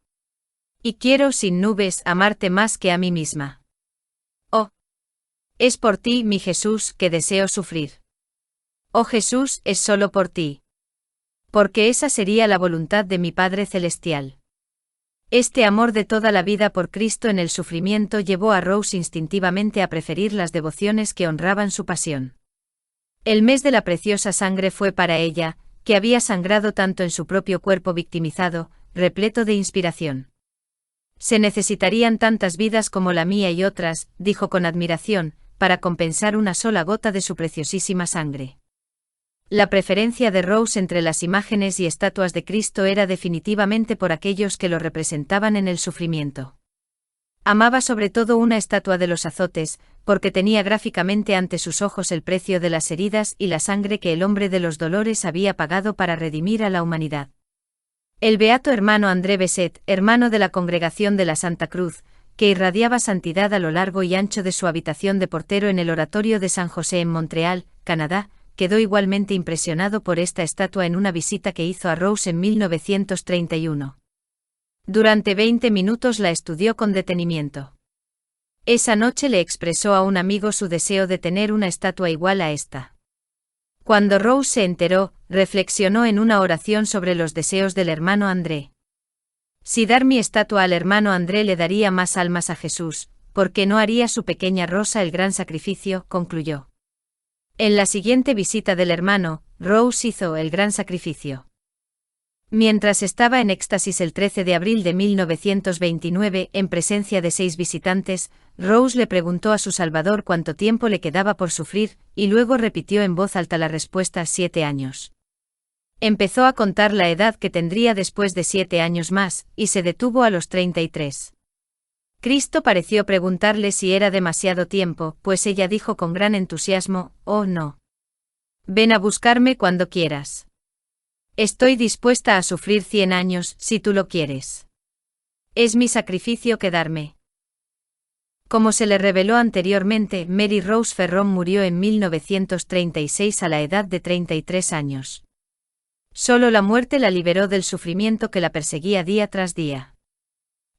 Y quiero sin nubes amarte más que a mí misma. Oh, es por ti, mi Jesús, que deseo sufrir. Oh Jesús, es solo por ti. Porque esa sería la voluntad de mi Padre Celestial». Este amor de toda la vida por Cristo en el sufrimiento llevó a Rose instintivamente a preferir las devociones que honraban su pasión. El mes de la preciosa sangre fue para ella, que había sangrado tanto en su propio cuerpo victimizado, repleto de inspiración. «Se necesitarían tantas vidas como la mía y otras», dijo con admiración, «para compensar una sola gota de su preciosísima sangre». La preferencia de Rose entre las imágenes y estatuas de Cristo era definitivamente por aquellos que lo representaban en el sufrimiento. Amaba sobre todo una estatua de los azotes, porque tenía gráficamente ante sus ojos el precio de las heridas y la sangre que el hombre de los dolores había pagado para redimir a la humanidad. El beato hermano André Besset, hermano de la Congregación de la Santa Cruz, que irradiaba santidad a lo largo y ancho de su habitación de portero en el Oratorio de San José en Montreal, Canadá, quedó igualmente impresionado por esta estatua en una visita que hizo a Rose en 1931. Durante 20 minutos la estudió con detenimiento. Esa noche le expresó a un amigo su deseo de tener una estatua igual a esta. Cuando Rose se enteró, reflexionó en una oración sobre los deseos del hermano André. Si dar mi estatua al hermano André le daría más almas a Jesús, ¿por qué no haría su pequeña Rosa el gran sacrificio?, concluyó. En la siguiente visita del hermano, Rose hizo el gran sacrificio. Mientras estaba en éxtasis el 13 de abril de 1929, en presencia de 6 visitantes, Rose le preguntó a su Salvador cuánto tiempo le quedaba por sufrir, y luego repitió en voz alta la respuesta: 7 años. Empezó a contar la edad que tendría después de 7 años más, y se detuvo a los 33. Cristo pareció preguntarle si era demasiado tiempo, pues ella dijo con gran entusiasmo: «Oh no. Ven a buscarme cuando quieras. Estoy dispuesta a sufrir 100 años, si tú lo quieres. Es mi sacrificio quedarme». Como se le reveló anteriormente, Mary Rose Ferron murió en 1936 a la edad de 33 años. Solo la muerte la liberó del sufrimiento que la perseguía día tras día.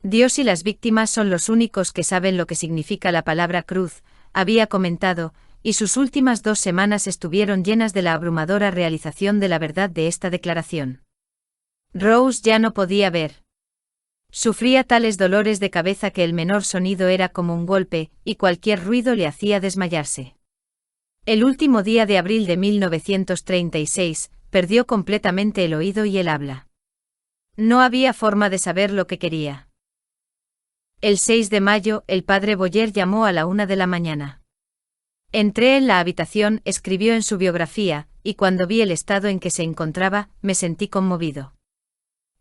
Dios y las víctimas son los únicos que saben lo que significa la palabra cruz, había comentado, y sus últimas 2 semanas estuvieron llenas de la abrumadora realización de la verdad de esta declaración. Rose ya no podía ver. Sufría tales dolores de cabeza que el menor sonido era como un golpe, y cualquier ruido le hacía desmayarse. El último día de abril de 1936, perdió completamente el oído y el habla. No había forma de saber lo que quería. El 6 de mayo, el padre Boyer llamó a la 1 de la mañana. Entré en la habitación, escribió en su biografía, y cuando vi el estado en que se encontraba, me sentí conmovido.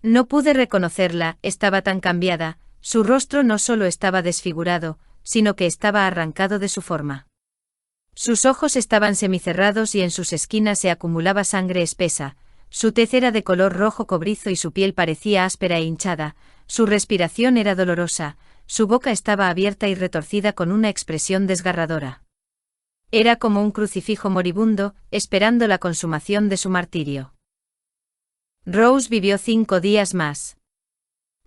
No pude reconocerla, estaba tan cambiada, su rostro no solo estaba desfigurado, sino que estaba arrancado de su forma. Sus ojos estaban semicerrados y en sus esquinas se acumulaba sangre espesa, su tez era de color rojo cobrizo y su piel parecía áspera e hinchada, su respiración era dolorosa, su boca estaba abierta y retorcida con una expresión desgarradora. Era como un crucifijo moribundo, esperando la consumación de su martirio. Rose vivió 5 días más.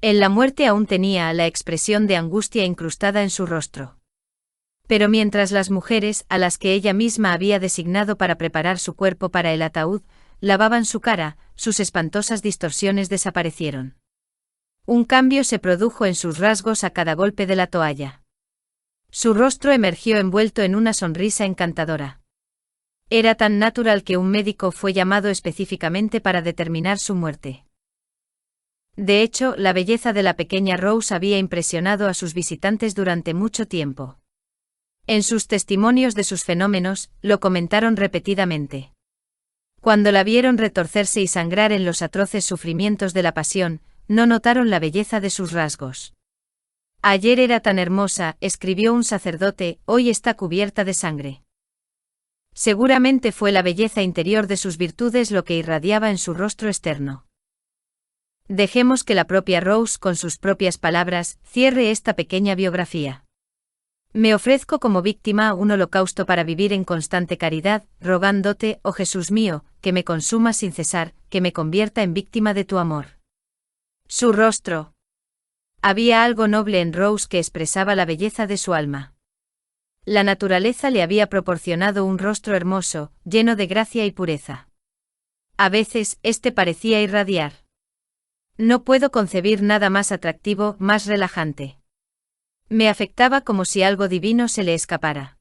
En la muerte aún tenía la expresión de angustia incrustada en su rostro. Pero mientras las mujeres, a las que ella misma había designado para preparar su cuerpo para el ataúd, lavaban su cara, sus espantosas distorsiones desaparecieron. Un cambio se produjo en sus rasgos a cada golpe de la toalla. Su rostro emergió envuelto en una sonrisa encantadora. Era tan natural que un médico fue llamado específicamente para determinar su muerte. De hecho, la belleza de la pequeña Rose había impresionado a sus visitantes durante mucho tiempo. En sus testimonios de sus fenómenos, lo comentaron repetidamente. Cuando la vieron retorcerse y sangrar en los atroces sufrimientos de la pasión, no notaron la belleza de sus rasgos. Ayer era tan hermosa, escribió un sacerdote, hoy está cubierta de sangre. Seguramente fue la belleza interior de sus virtudes lo que irradiaba en su rostro externo. Dejemos que la propia Rose, con sus propias palabras, cierre esta pequeña biografía. Me ofrezco como víctima un holocausto para vivir en constante caridad, rogándote, oh Jesús mío, que me consumas sin cesar, que me convierta en víctima de tu amor. Su rostro. Había algo noble en Rose que expresaba la belleza de su alma. La naturaleza le había proporcionado un rostro hermoso, lleno de gracia y pureza. A veces, este parecía irradiar. No puedo concebir nada más atractivo, más relajante. Me afectaba como si algo divino se le escapara.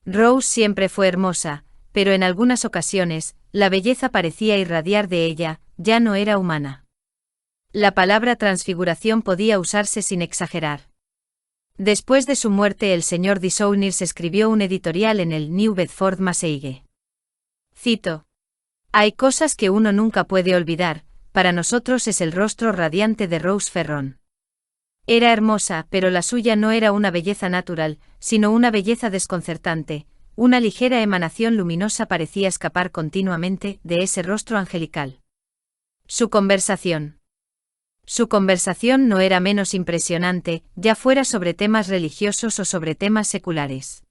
Rose siempre fue hermosa, pero en algunas ocasiones, la belleza parecía irradiar de ella, ya no era humana. La palabra transfiguración podía usarse sin exagerar. Después de su muerte, el señor Dishonors escribió un editorial en el New Bedford Messager. Cito: hay cosas que uno nunca puede olvidar, para nosotros es el rostro radiante de Rose Ferron. Era hermosa, pero la suya no era una belleza natural, sino una belleza desconcertante, una ligera emanación luminosa parecía escapar continuamente de ese rostro angelical. Su conversación no era menos impresionante, ya fuera sobre temas religiosos o sobre temas seculares.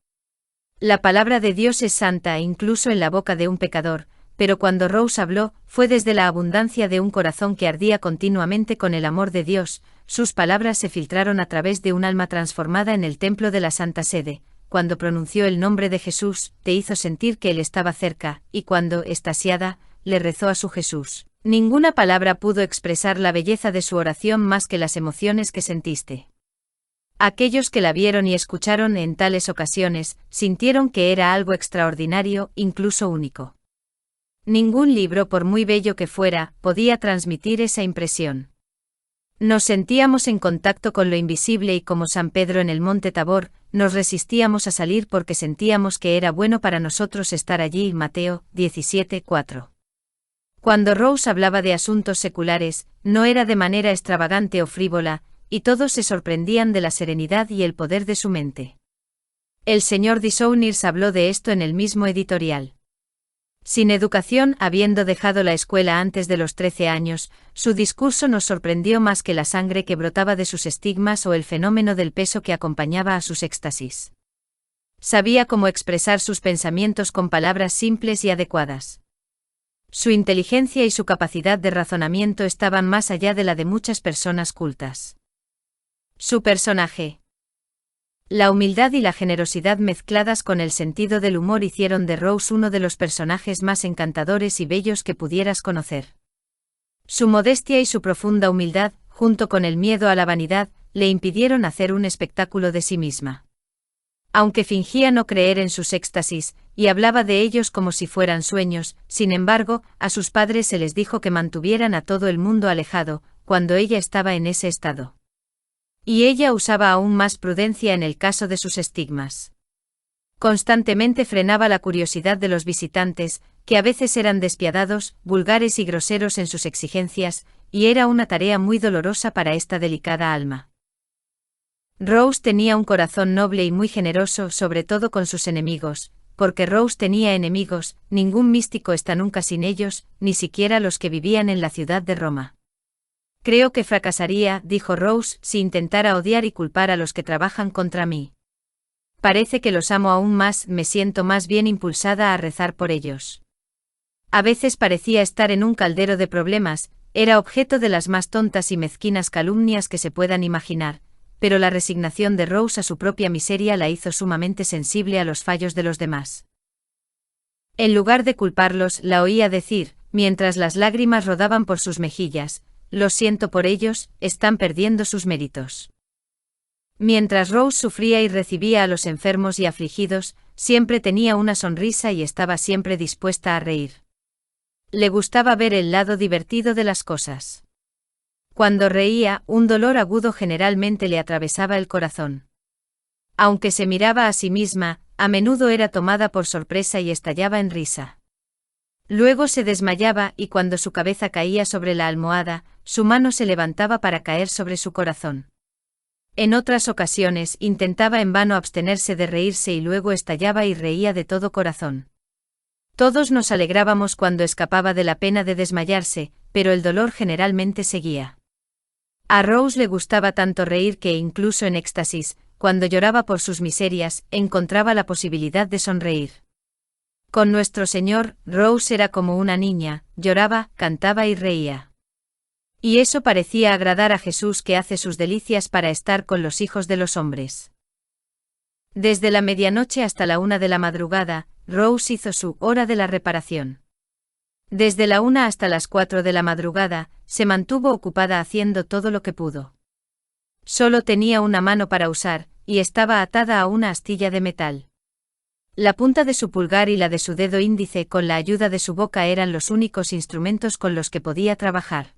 La palabra de Dios es santa incluso en la boca de un pecador, pero cuando Rose habló, fue desde la abundancia de un corazón que ardía continuamente con el amor de Dios. Sus palabras se filtraron a través de un alma transformada en el templo de la Santa Sede. Cuando pronunció el nombre de Jesús, te hizo sentir que Él estaba cerca, y cuando, extasiada, le rezó a su Jesús. Ninguna palabra pudo expresar la belleza de su oración más que las emociones que sentiste. Aquellos que la vieron y escucharon en tales ocasiones, sintieron que era algo extraordinario, incluso único. Ningún libro, por muy bello que fuera, podía transmitir esa impresión. Nos sentíamos en contacto con lo invisible y como San Pedro en el monte Tabor, nos resistíamos a salir porque sentíamos que era bueno para nosotros estar allí. Mateo 17:4. Cuando Rose hablaba de asuntos seculares, no era de manera extravagante o frívola, y todos se sorprendían de la serenidad y el poder de su mente. El señor Dishonors habló de esto en el mismo editorial. Sin educación, habiendo dejado la escuela antes de los 13 años, su discurso nos sorprendió más que la sangre que brotaba de sus estigmas o el fenómeno del peso que acompañaba a sus éxtasis. Sabía cómo expresar sus pensamientos con palabras simples y adecuadas. Su inteligencia y su capacidad de razonamiento estaban más allá de la de muchas personas cultas. Su personaje. La humildad y la generosidad mezcladas con el sentido del humor hicieron de Rose uno de los personajes más encantadores y bellos que pudieras conocer. Su modestia y su profunda humildad, junto con el miedo a la vanidad, le impidieron hacer un espectáculo de sí misma. Aunque fingía no creer en sus éxtasis, y hablaba de ellos como si fueran sueños, sin embargo, a sus padres se les dijo que mantuvieran a todo el mundo alejado, cuando ella estaba en ese estado. Y ella usaba aún más prudencia en el caso de sus estigmas. Constantemente frenaba la curiosidad de los visitantes, que a veces eran despiadados, vulgares y groseros en sus exigencias, y era una tarea muy dolorosa para esta delicada alma. Rose tenía un corazón noble y muy generoso, sobre todo con sus enemigos, porque Rose tenía enemigos, ningún místico está nunca sin ellos, ni siquiera los que vivían en la ciudad de Roma. Creo que fracasaría, dijo Rose, si intentara odiar y culpar a los que trabajan contra mí. Parece que los amo aún más, me siento más bien impulsada a rezar por ellos. A veces parecía estar en un caldero de problemas, era objeto de las más tontas y mezquinas calumnias que se puedan imaginar, pero la resignación de Rose a su propia miseria la hizo sumamente sensible a los fallos de los demás. En lugar de culparlos, la oía decir, mientras las lágrimas rodaban por sus mejillas: «Lo siento por ellos, están perdiendo sus méritos». Mientras Rose sufría y recibía a los enfermos y afligidos, siempre tenía una sonrisa y estaba siempre dispuesta a reír. Le gustaba ver el lado divertido de las cosas. Cuando reía, un dolor agudo generalmente le atravesaba el corazón. Aunque se miraba a sí misma, a menudo era tomada por sorpresa y estallaba en risa. Luego se desmayaba y cuando su cabeza caía sobre la almohada, su mano se levantaba para caer sobre su corazón. En otras ocasiones intentaba en vano abstenerse de reírse y luego estallaba y reía de todo corazón. Todos nos alegrábamos cuando escapaba de la pena de desmayarse, pero el dolor generalmente seguía. A Rose le gustaba tanto reír que incluso en éxtasis, cuando lloraba por sus miserias, encontraba la posibilidad de sonreír. Con nuestro Señor, Rose era como una niña, lloraba, cantaba y reía. Y eso parecía agradar a Jesús, que hace sus delicias para estar con los hijos de los hombres. Desde la medianoche hasta la 1 de la madrugada, Rose hizo su hora de la reparación. Desde la 1 hasta las 4 de la madrugada, se mantuvo ocupada haciendo todo lo que pudo. Solo tenía una mano para usar, y estaba atada a una astilla de metal. La punta de su pulgar y la de su dedo índice con la ayuda de su boca eran los únicos instrumentos con los que podía trabajar.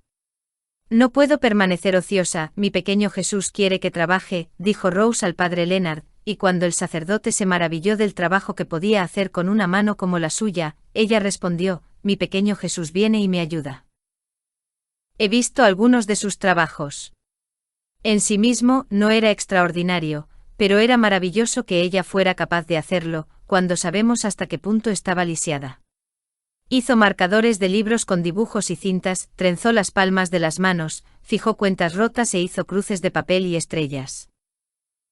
«No puedo permanecer ociosa, mi pequeño Jesús quiere que trabaje», dijo Rose al padre Leonard, y cuando el sacerdote se maravilló del trabajo que podía hacer con una mano como la suya, ella respondió: «Mi pequeño Jesús viene y me ayuda. He visto algunos de sus trabajos». En sí mismo no era extraordinario, pero era maravilloso que ella fuera capaz de hacerlo, cuando sabemos hasta qué punto estaba lisiada. Hizo marcadores de libros con dibujos y cintas, trenzó las palmas de las manos, fijó cuentas rotas e hizo cruces de papel y estrellas.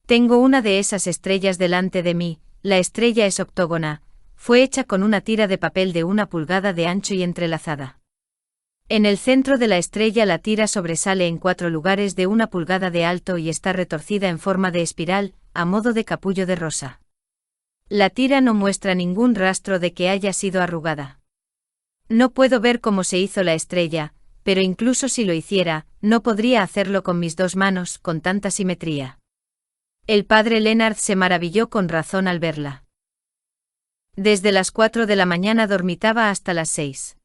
Tengo una de esas estrellas delante de mí, la estrella es octógona, fue hecha con una tira de papel de 1 pulgada de ancho y entrelazada. En el centro de la estrella la tira sobresale en 4 lugares de 1 pulgada de alto y está retorcida en forma de espiral, a modo de capullo de rosa. La tira no muestra ningún rastro de que haya sido arrugada. No puedo ver cómo se hizo la estrella, pero incluso si lo hiciera, no podría hacerlo con mis 2 manos con tanta simetría. El padre Leonard se maravilló con razón al verla. Desde las 4 de la mañana dormitaba hasta las 6.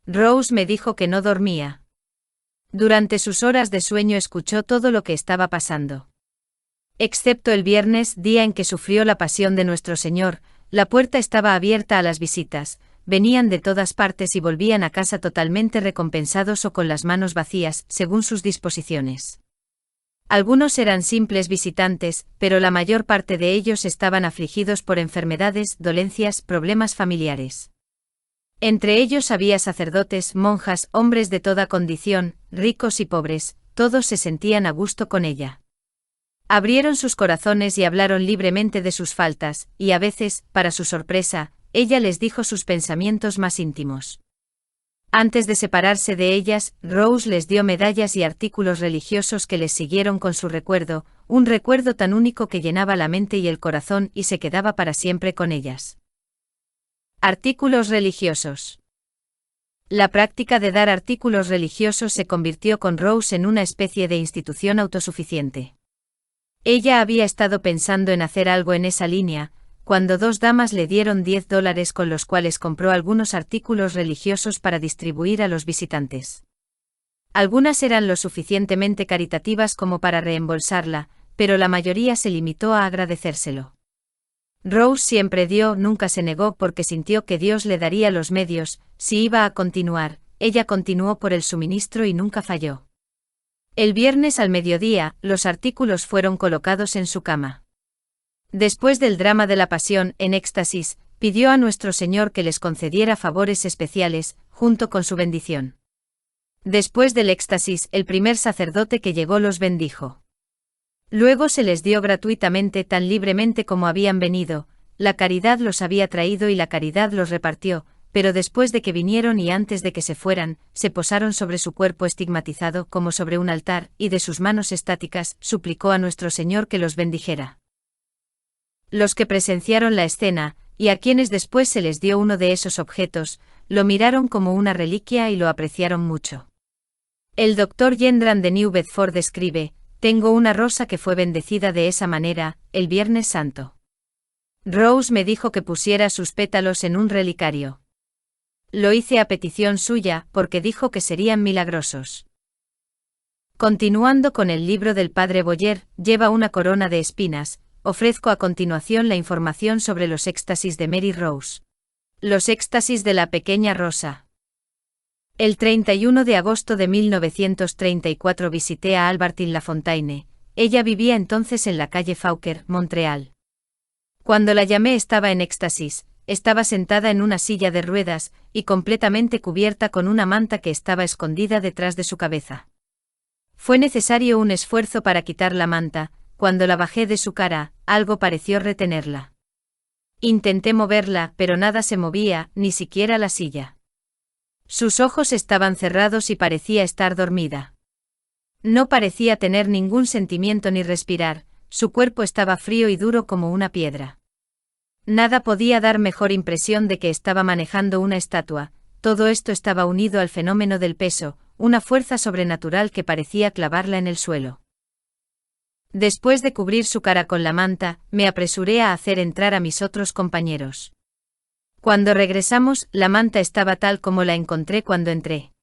Rose me dijo que no dormía. Durante sus horas de sueño escuchó todo lo que estaba pasando. Excepto el viernes, día en que sufrió la pasión de nuestro Señor, la puerta estaba abierta a las visitas. Venían de todas partes y volvían a casa totalmente recompensados o con las manos vacías, según sus disposiciones. Algunos eran simples visitantes, pero la mayor parte de ellos estaban afligidos por enfermedades, dolencias, problemas familiares. Entre ellos había sacerdotes, monjas, hombres de toda condición, ricos y pobres, todos se sentían a gusto con ella. Abrieron sus corazones y hablaron libremente de sus faltas, y a veces, para su sorpresa, ella les dijo sus pensamientos más íntimos. Antes de separarse de ellas, Rose les dio medallas y artículos religiosos que les siguieron con su recuerdo, un recuerdo tan único que llenaba la mente y el corazón y se quedaba para siempre con ellas. Artículos religiosos. La práctica de dar artículos religiosos se convirtió con Rose en una especie de institución autosuficiente. Ella había estado pensando en hacer algo en esa línea, cuando 2 damas le dieron $10 con los cuales compró algunos artículos religiosos para distribuir a los visitantes. Algunas eran lo suficientemente caritativas como para reembolsarla, pero la mayoría se limitó a agradecérselo. Rose siempre dio, nunca se negó porque sintió que Dios le daría los medios, si iba a continuar, ella continuó por el suministro y nunca falló. El viernes al mediodía, los artículos fueron colocados en su cama. Después del drama de la pasión, en éxtasis, pidió a nuestro Señor que les concediera favores especiales, junto con su bendición. Después del éxtasis, el primer sacerdote que llegó los bendijo. Luego se les dio gratuitamente tan libremente como habían venido, la caridad los había traído y la caridad los repartió, pero después de que vinieron y antes de que se fueran, se posaron sobre su cuerpo estigmatizado como sobre un altar, y de sus manos estáticas, suplicó a nuestro Señor que los bendijera. Los que presenciaron la escena, y a quienes después se les dio uno de esos objetos, lo miraron como una reliquia y lo apreciaron mucho. El Dr. Gendran de New Bedford escribe: «Tengo una rosa que fue bendecida de esa manera, el Viernes Santo. Rose me dijo que pusiera sus pétalos en un relicario. Lo hice a petición suya, porque dijo que serían milagrosos». Continuando con el libro del Padre Boyer, lleva una corona de espinas. Ofrezco a continuación la información sobre los éxtasis de Mary Rose. Los éxtasis de la pequeña Rosa. El 31 de agosto de 1934 visité a Albertine Lafontaine. Ella vivía entonces en la calle Fauquer, Montreal. Cuando la llamé estaba en éxtasis, estaba sentada en una silla de ruedas, y completamente cubierta con una manta que estaba escondida detrás de su cabeza. Fue necesario un esfuerzo para quitar la manta. Cuando la bajé de su cara, algo pareció retenerla. Intenté moverla, pero nada se movía, ni siquiera la silla. Sus ojos estaban cerrados y parecía estar dormida. No parecía tener ningún sentimiento ni respirar, su cuerpo estaba frío y duro como una piedra. Nada podía dar mejor impresión de que estaba manejando una estatua. Todo esto estaba unido al fenómeno del peso, una fuerza sobrenatural que parecía clavarla en el suelo. Después de cubrir su cara con la manta, me apresuré a hacer entrar a mis otros compañeros. Cuando regresamos, la manta estaba tal como la encontré cuando entré.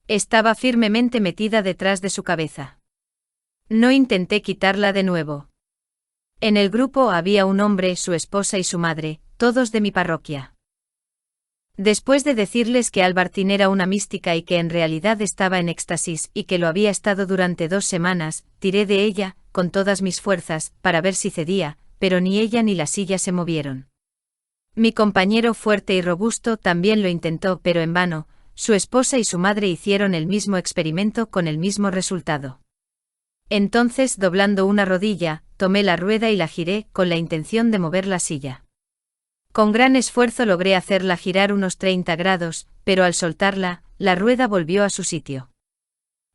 Estaba firmemente metida detrás de su cabeza. No intenté quitarla de nuevo. En el grupo había un hombre, su esposa y su madre, todos de mi parroquia. Después de decirles que Albertine era una mística y que en realidad estaba en éxtasis y que lo había estado durante 2 semanas, tiré de ella, con todas mis fuerzas, para ver si cedía, pero ni ella ni la silla se movieron. Mi compañero fuerte y robusto también lo intentó, pero en vano. Su esposa y su madre hicieron el mismo experimento con el mismo resultado. Entonces, doblando una rodilla, tomé la rueda y la giré, con la intención de mover la silla. Con gran esfuerzo logré hacerla girar unos 30 grados, pero al soltarla, la rueda volvió a su sitio.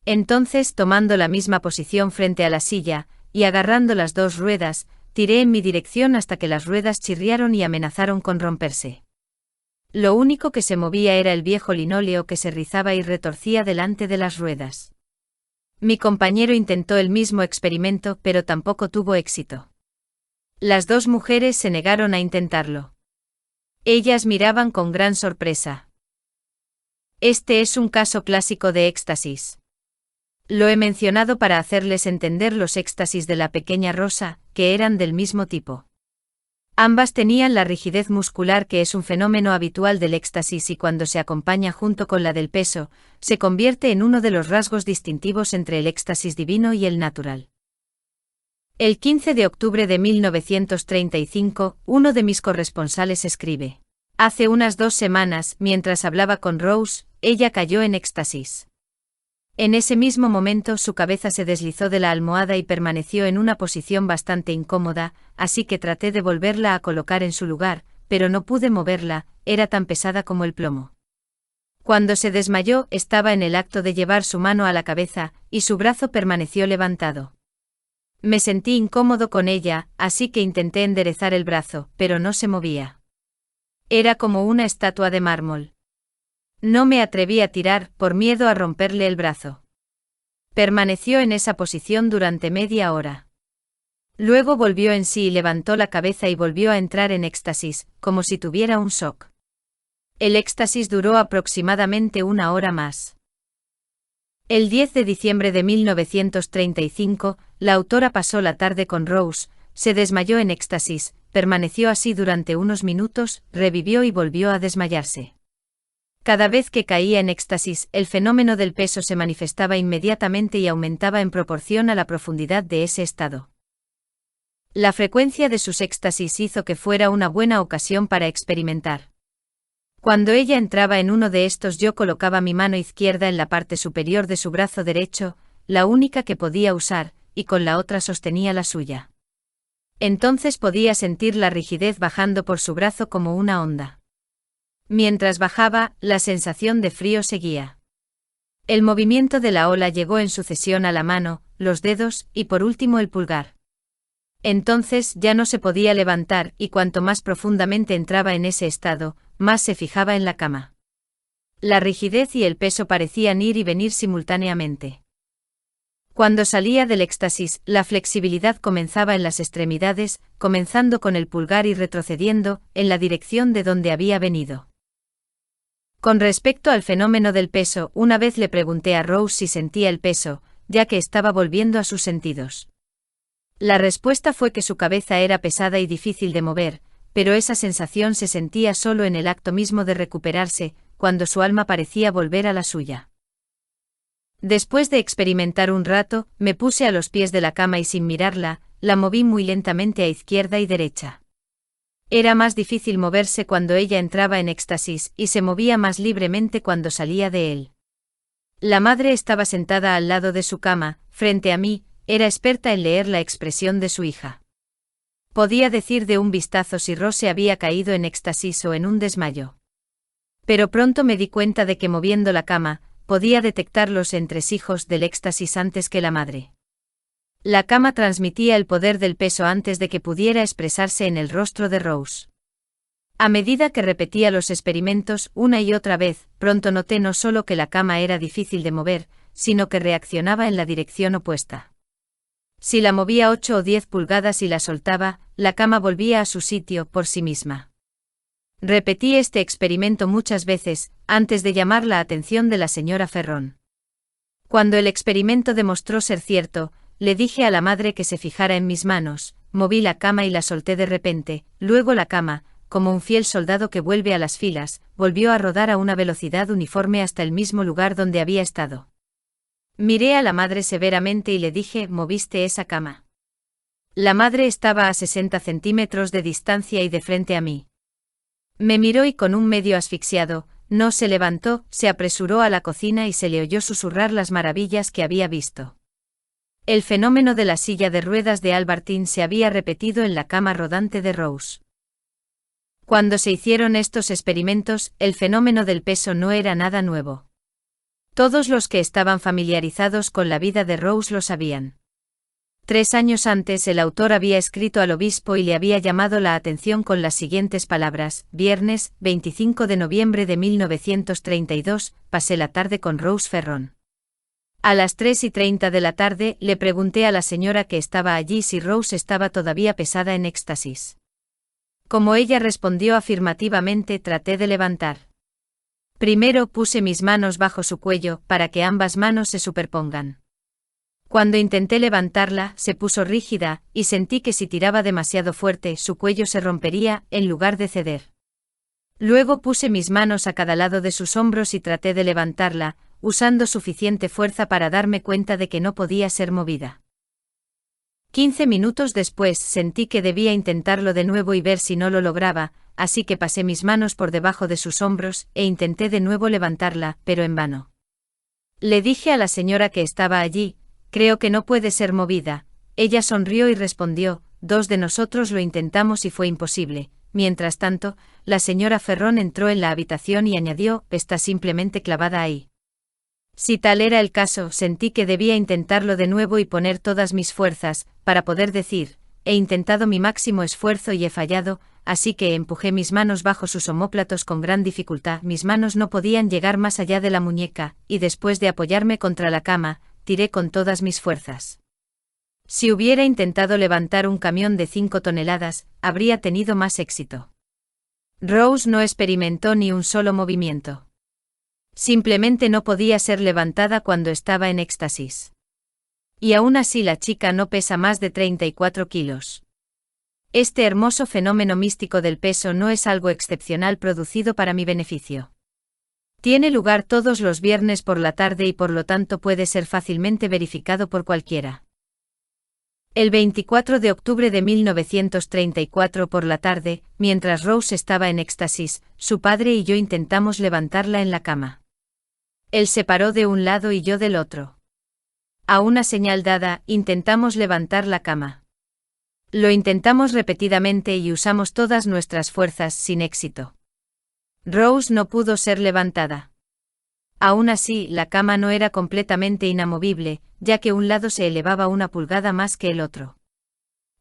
Entonces, tomando la misma posición frente a la silla, y agarrando las 2 ruedas, tiré en mi dirección hasta que las ruedas chirriaron y amenazaron con romperse. Lo único que se movía era el viejo linóleo que se rizaba y retorcía delante de las ruedas. Mi compañero intentó el mismo experimento, pero tampoco tuvo éxito. Las 2 mujeres se negaron a intentarlo. Ellas miraban con gran sorpresa. Este es un caso clásico de éxtasis. Lo he mencionado para hacerles entender los éxtasis de la pequeña Rosa, que eran del mismo tipo. Ambas tenían la rigidez muscular que es un fenómeno habitual del éxtasis y cuando se acompaña junto con la del peso, se convierte en uno de los rasgos distintivos entre el éxtasis divino y el natural. El 15 de octubre de 1935, uno de mis corresponsales escribe: «Hace unas 2 semanas, mientras hablaba con Rose, ella cayó en éxtasis. En ese mismo momento su cabeza se deslizó de la almohada y permaneció en una posición bastante incómoda, así que traté de volverla a colocar en su lugar, pero no pude moverla, era tan pesada como el plomo. Cuando se desmayó, estaba en el acto de llevar su mano a la cabeza, y su brazo permaneció levantado. Me sentí incómodo con ella, así que intenté enderezar el brazo, pero no se movía. Era como una estatua de mármol. No me atreví a tirar, por miedo a romperle el brazo. Permaneció en esa posición durante media hora. Luego volvió en sí y levantó la cabeza y volvió a entrar en éxtasis, como si tuviera un shock. El éxtasis duró aproximadamente 1 hora más. El 10 de diciembre de 1935, la autora pasó la tarde con Rose, se desmayó en éxtasis, permaneció así durante unos minutos, revivió y volvió a desmayarse. Cada vez que caía en éxtasis, el fenómeno del peso se manifestaba inmediatamente y aumentaba en proporción a la profundidad de ese estado. La frecuencia de sus éxtasis hizo que fuera una buena ocasión para experimentar. Cuando ella entraba en uno de estos, yo colocaba mi mano izquierda en la parte superior de su brazo derecho, la única que podía usar, y con la otra sostenía la suya. Entonces podía sentir la rigidez bajando por su brazo como una onda. Mientras bajaba, la sensación de frío seguía. El movimiento de la ola llegó en sucesión a la mano, los dedos, y por último el pulgar. Entonces ya no se podía levantar y cuanto más profundamente entraba en ese estado, más se fijaba en la cama. La rigidez y el peso parecían ir y venir simultáneamente. Cuando salía del éxtasis, la flexibilidad comenzaba en las extremidades, comenzando con el pulgar y retrocediendo, en la dirección de donde había venido. Con respecto al fenómeno del peso, una vez le pregunté a Rose si sentía el peso, ya que estaba volviendo a sus sentidos. La respuesta fue que su cabeza era pesada y difícil de mover, pero esa sensación se sentía solo en el acto mismo de recuperarse, cuando su alma parecía volver a la suya. Después de experimentar un rato, me puse a los pies de la cama y sin mirarla, la moví muy lentamente a izquierda y derecha. Era más difícil moverse cuando ella entraba en éxtasis y se movía más libremente cuando salía de él. La madre estaba sentada al lado de su cama, frente a mí, era experta en leer la expresión de su hija. Podía decir de un vistazo si Rose había caído en éxtasis o en un desmayo. Pero pronto me di cuenta de que moviendo la cama, podía detectar los entresijos del éxtasis antes que la madre. La cama transmitía el poder del peso antes de que pudiera expresarse en el rostro de Rose. A medida que repetía los experimentos una y otra vez, pronto noté no solo que la cama era difícil de mover, sino que reaccionaba en la dirección opuesta. Si la movía 8 o 10 pulgadas y la soltaba, la cama volvía a su sitio por sí misma. Repetí este experimento muchas veces, antes de llamar la atención de la señora Ferrón. Cuando el experimento demostró ser cierto, le dije a la madre que se fijara en mis manos, moví la cama y la solté de repente, luego la cama, como un fiel soldado que vuelve a las filas, volvió a rodar a una velocidad uniforme hasta el mismo lugar donde había estado. Miré a la madre severamente y le dije, ¿moviste esa cama? La madre estaba a 60 centímetros de distancia y de frente a mí. Me miró y con un medio asfixiado, no se levantó, se apresuró a la cocina y se le oyó susurrar las maravillas que había visto. El fenómeno de la silla de ruedas de Albertine se había repetido en la cama rodante de Rose. Cuando se hicieron estos experimentos, el fenómeno del peso no era nada nuevo. Todos los que estaban familiarizados con la vida de Rose lo sabían. 3 años antes el autor había escrito al obispo y le había llamado la atención con las siguientes palabras: viernes, 25 de noviembre de 1932, pasé la tarde con Rose Ferrón. A las 3:30 de la tarde le pregunté a la señora que estaba allí si Rose estaba todavía pesada en éxtasis. Como ella respondió afirmativamente, traté de levantar. Primero puse mis manos bajo su cuello, para que ambas manos se superpongan. Cuando intenté levantarla, se puso rígida, y sentí que si tiraba demasiado fuerte, su cuello se rompería, en lugar de ceder. Luego puse mis manos a cada lado de sus hombros y traté de levantarla, usando suficiente fuerza para darme cuenta de que no podía ser movida. 15 minutos después sentí que debía intentarlo de nuevo y ver si no lo lograba, así que pasé mis manos por debajo de sus hombros, e intenté de nuevo levantarla, pero en vano. Le dije a la señora que estaba allí, creo que no puede ser movida. Ella sonrió y respondió, 2 de nosotros lo intentamos y fue imposible. Mientras tanto, la señora Ferrón entró en la habitación y añadió, está simplemente clavada ahí. Si tal era el caso, sentí que debía intentarlo de nuevo y poner todas mis fuerzas, para poder decir, he intentado mi máximo esfuerzo y he fallado, así que empujé mis manos bajo sus omóplatos con gran dificultad. Mis manos no podían llegar más allá de la muñeca, y después de apoyarme contra la cama, tiré con todas mis fuerzas. Si hubiera intentado levantar un camión de 5 toneladas, habría tenido más éxito. Rose no experimentó ni un solo movimiento. Simplemente no podía ser levantada cuando estaba en éxtasis. Y aún así la chica no pesa más de 34 kilos. Este hermoso fenómeno místico del peso no es algo excepcional producido para mi beneficio. Tiene lugar todos los viernes por la tarde y por lo tanto puede ser fácilmente verificado por cualquiera. El 24 de octubre de 1934 por la tarde, mientras Rose estaba en éxtasis, su padre y yo intentamos levantarla en la cama. Él se paró de un lado y yo del otro. A una señal dada, intentamos levantar la cama. Lo intentamos repetidamente y usamos todas nuestras fuerzas sin éxito. Rose no pudo ser levantada. Aún así, la cama no era completamente inamovible, ya que un lado se elevaba 1 pulgada más que el otro.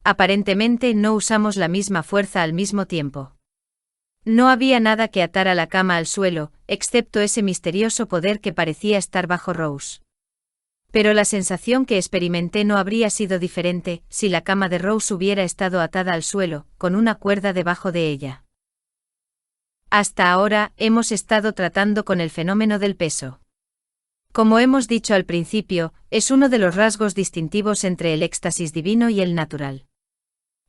Aparentemente no usamos la misma fuerza al mismo tiempo. No había nada que atar a la cama al suelo, excepto ese misterioso poder que parecía estar bajo Rose. Pero la sensación que experimenté no habría sido diferente si la cama de Rose hubiera estado atada al suelo, con una cuerda debajo de ella. Hasta ahora, hemos estado tratando con el fenómeno del peso. Como hemos dicho al principio, es uno de los rasgos distintivos entre el éxtasis divino y el natural.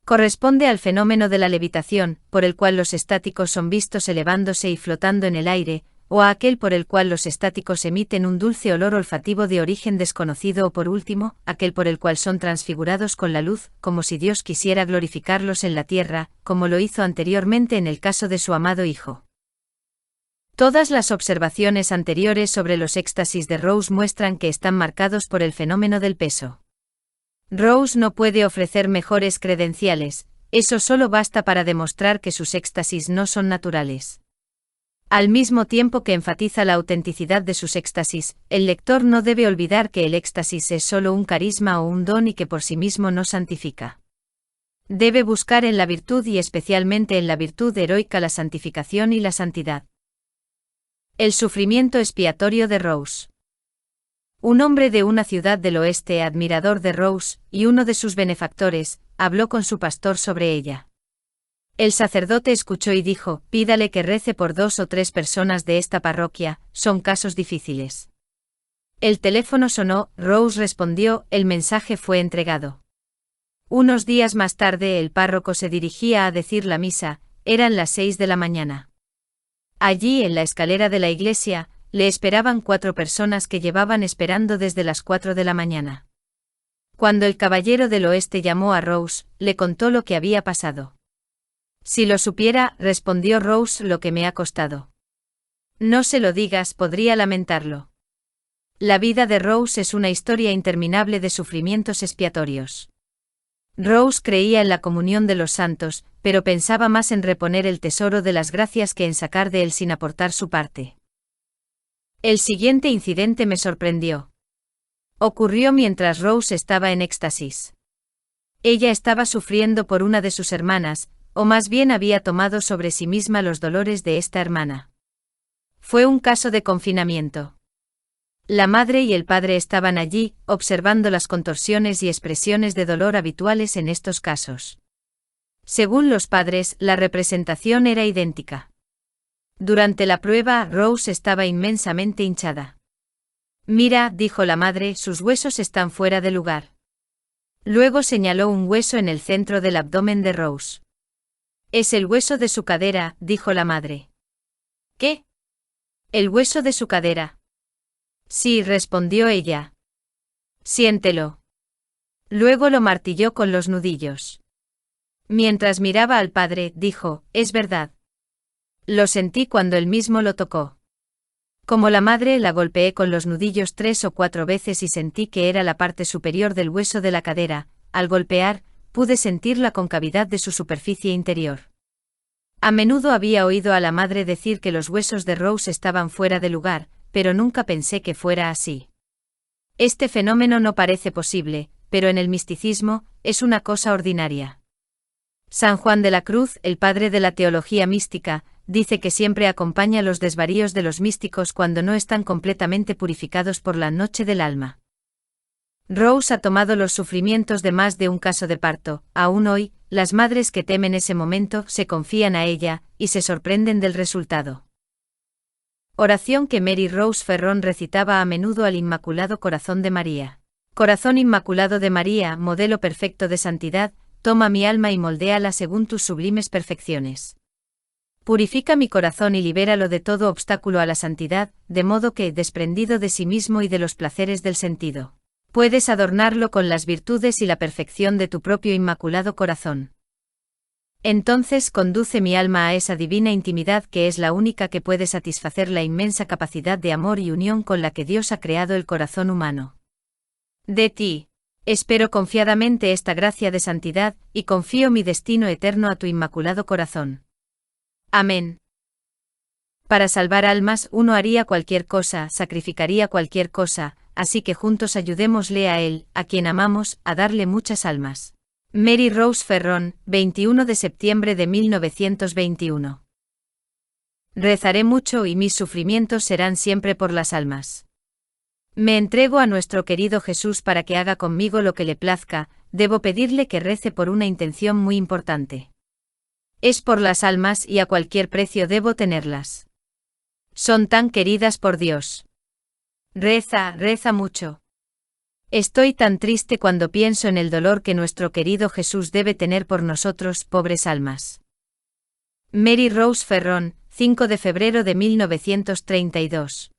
Corresponde al fenómeno de la levitación, por el cual los estáticos son vistos elevándose y flotando en el aire, o a aquel por el cual los estáticos emiten un dulce olor olfativo de origen desconocido o por último, aquel por el cual son transfigurados con la luz, como si Dios quisiera glorificarlos en la tierra, como lo hizo anteriormente en el caso de su amado Hijo. Todas las observaciones anteriores sobre los éxtasis de Rose muestran que están marcados por el fenómeno del peso. Rose no puede ofrecer mejores credenciales, eso solo basta para demostrar que sus éxtasis no son naturales. Al mismo tiempo que enfatiza la autenticidad de sus éxtasis, el lector no debe olvidar que el éxtasis es solo un carisma o un don y que por sí mismo no santifica. Debe buscar en la virtud y especialmente en la virtud heroica la santificación y la santidad. El sufrimiento expiatorio de Rose. Un hombre de una ciudad del oeste, admirador de Rose, y uno de sus benefactores, habló con su pastor sobre ella. El sacerdote escuchó y dijo: «Pídale que rece por 2 o 3 personas de esta parroquia, son casos difíciles». El teléfono sonó, Rose respondió, el mensaje fue entregado. Unos días más tarde el párroco se dirigía a decir la misa, eran las 6 de la mañana. Allí en la escalera de la iglesia, le esperaban 4 personas que llevaban esperando desde las 4 de la mañana. Cuando el caballero del oeste llamó a Rose, le contó lo que había pasado. «Si lo supiera», respondió Rose, «lo que me ha costado». «No se lo digas, podría lamentarlo». La vida de Rose es una historia interminable de sufrimientos expiatorios. Rose creía en la comunión de los santos, pero pensaba más en reponer el tesoro de las gracias que en sacar de él sin aportar su parte. El siguiente incidente me sorprendió. Ocurrió mientras Rose estaba en éxtasis. Ella estaba sufriendo por una de sus hermanas, o más bien había tomado sobre sí misma los dolores de esta hermana. Fue un caso de confinamiento. La madre y el padre estaban allí, observando las contorsiones y expresiones de dolor habituales en estos casos. Según los padres, la representación era idéntica. Durante la prueba, Rose estaba inmensamente hinchada. «Mira», dijo la madre, «sus huesos están fuera de lugar». Luego señaló un hueso en el centro del abdomen de Rose. «Es el hueso de su cadera», dijo la madre. «¿Qué? ¿El hueso de su cadera?» «Sí», respondió ella. «Siéntelo». Luego lo martilló con los nudillos. Mientras miraba al padre, dijo: «Es verdad. Lo sentí cuando él mismo lo tocó». Como la madre, la golpeé con los nudillos 3 o 4 veces y sentí que era la parte superior del hueso de la cadera. Al golpear, pude sentir la concavidad de su superficie interior. A menudo había oído a la madre decir que los huesos de Rose estaban fuera de lugar, pero nunca pensé que fuera así. Este fenómeno no parece posible, pero en el misticismo, es una cosa ordinaria. San Juan de la Cruz, el padre de la teología mística, dice que siempre acompaña los desvaríos de los místicos cuando no están completamente purificados por la noche del alma. Rose ha tomado los sufrimientos de más de un caso de parto. Aún hoy, las madres que temen ese momento se confían a ella, y se sorprenden del resultado. Oración que Mary Rose Ferron recitaba a menudo al Inmaculado Corazón de María. Corazón Inmaculado de María, modelo perfecto de santidad, toma mi alma y moldéala según tus sublimes perfecciones. Purifica mi corazón y libéralo de todo obstáculo a la santidad, de modo que, desprendido de sí mismo y de los placeres del sentido, puedes adornarlo con las virtudes y la perfección de tu propio Inmaculado Corazón. Entonces conduce mi alma a esa divina intimidad que es la única que puede satisfacer la inmensa capacidad de amor y unión con la que Dios ha creado el corazón humano. De ti espero confiadamente esta gracia de santidad, y confío mi destino eterno a tu Inmaculado Corazón. Amén. Para salvar almas uno haría cualquier cosa, sacrificaría cualquier cosa, así que juntos ayudémosle a él, a quien amamos, a darle muchas almas. Mary Rose Ferrón, 21 de septiembre de 1921. Rezaré mucho y mis sufrimientos serán siempre por las almas. Me entrego a nuestro querido Jesús para que haga conmigo lo que le plazca, debo pedirle que rece por una intención muy importante. Es por las almas y a cualquier precio debo tenerlas. Son tan queridas por Dios. Reza, reza mucho. Estoy tan triste cuando pienso en el dolor que nuestro querido Jesús debe tener por nosotros, pobres almas. Mary Rose Ferrón, 5 de febrero de 1932.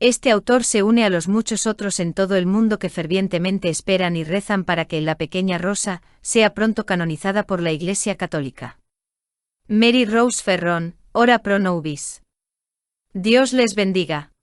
Este autor se une a los muchos otros en todo el mundo que fervientemente esperan y rezan para que la pequeña Rosa sea pronto canonizada por la Iglesia Católica. Mary Rose Ferrón, ora pro nobis. Dios les bendiga.